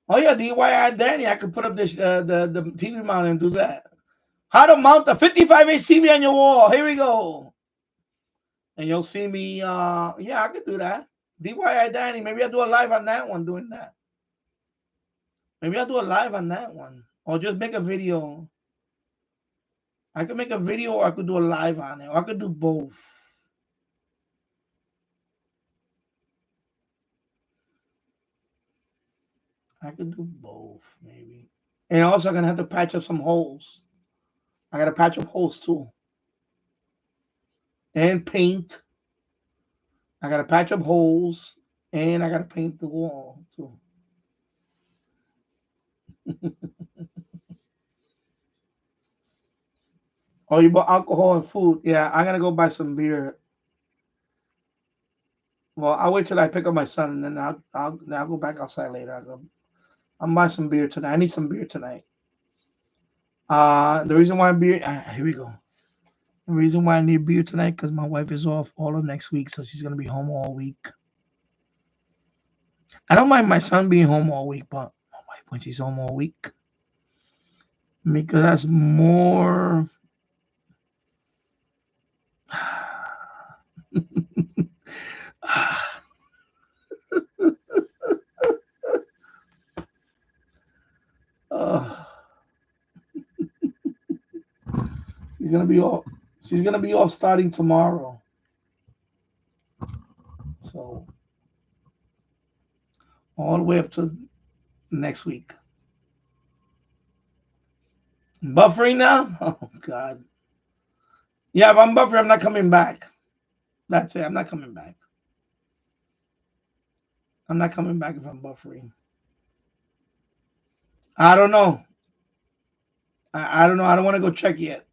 Oh yeah, DIY Danny. I could put up this the TV mount and do that. How to mount a 55-inch TV on your wall. Here we go. And you'll see me. Yeah, I could do that. DIY Danny. Maybe I'll do a live on that one doing that. Maybe I'll do a live on that one, or just make a video. I could make a video, or I could do a live on it, or I could do both. I could do both, maybe. And also, I'm gonna have to patch up some holes. I gotta patch up holes too, and paint. I gotta patch up holes, and I gotta paint the wall too. Oh, you bought alcohol and food? Yeah, I'm gonna go buy some beer. Well, I'll wait till I pick up my son, and then I'll go back outside later. I'll buy some beer tonight. I need some beer tonight. The reason why beer. Here we go. The reason why I need beer tonight because my wife is off all of next week, so she's gonna be home all week. I don't mind my son being home all week, but my wife when she's home all week, because that's more. She's gonna be off. She's gonna be off starting tomorrow. So all the way up to next week. Buffering now? Oh God. Yeah, if I'm buffering, I'm not coming back. That's it. I'm not coming back. I'm not coming back if I'm buffering. I don't know. I don't know. I don't want to go check yet.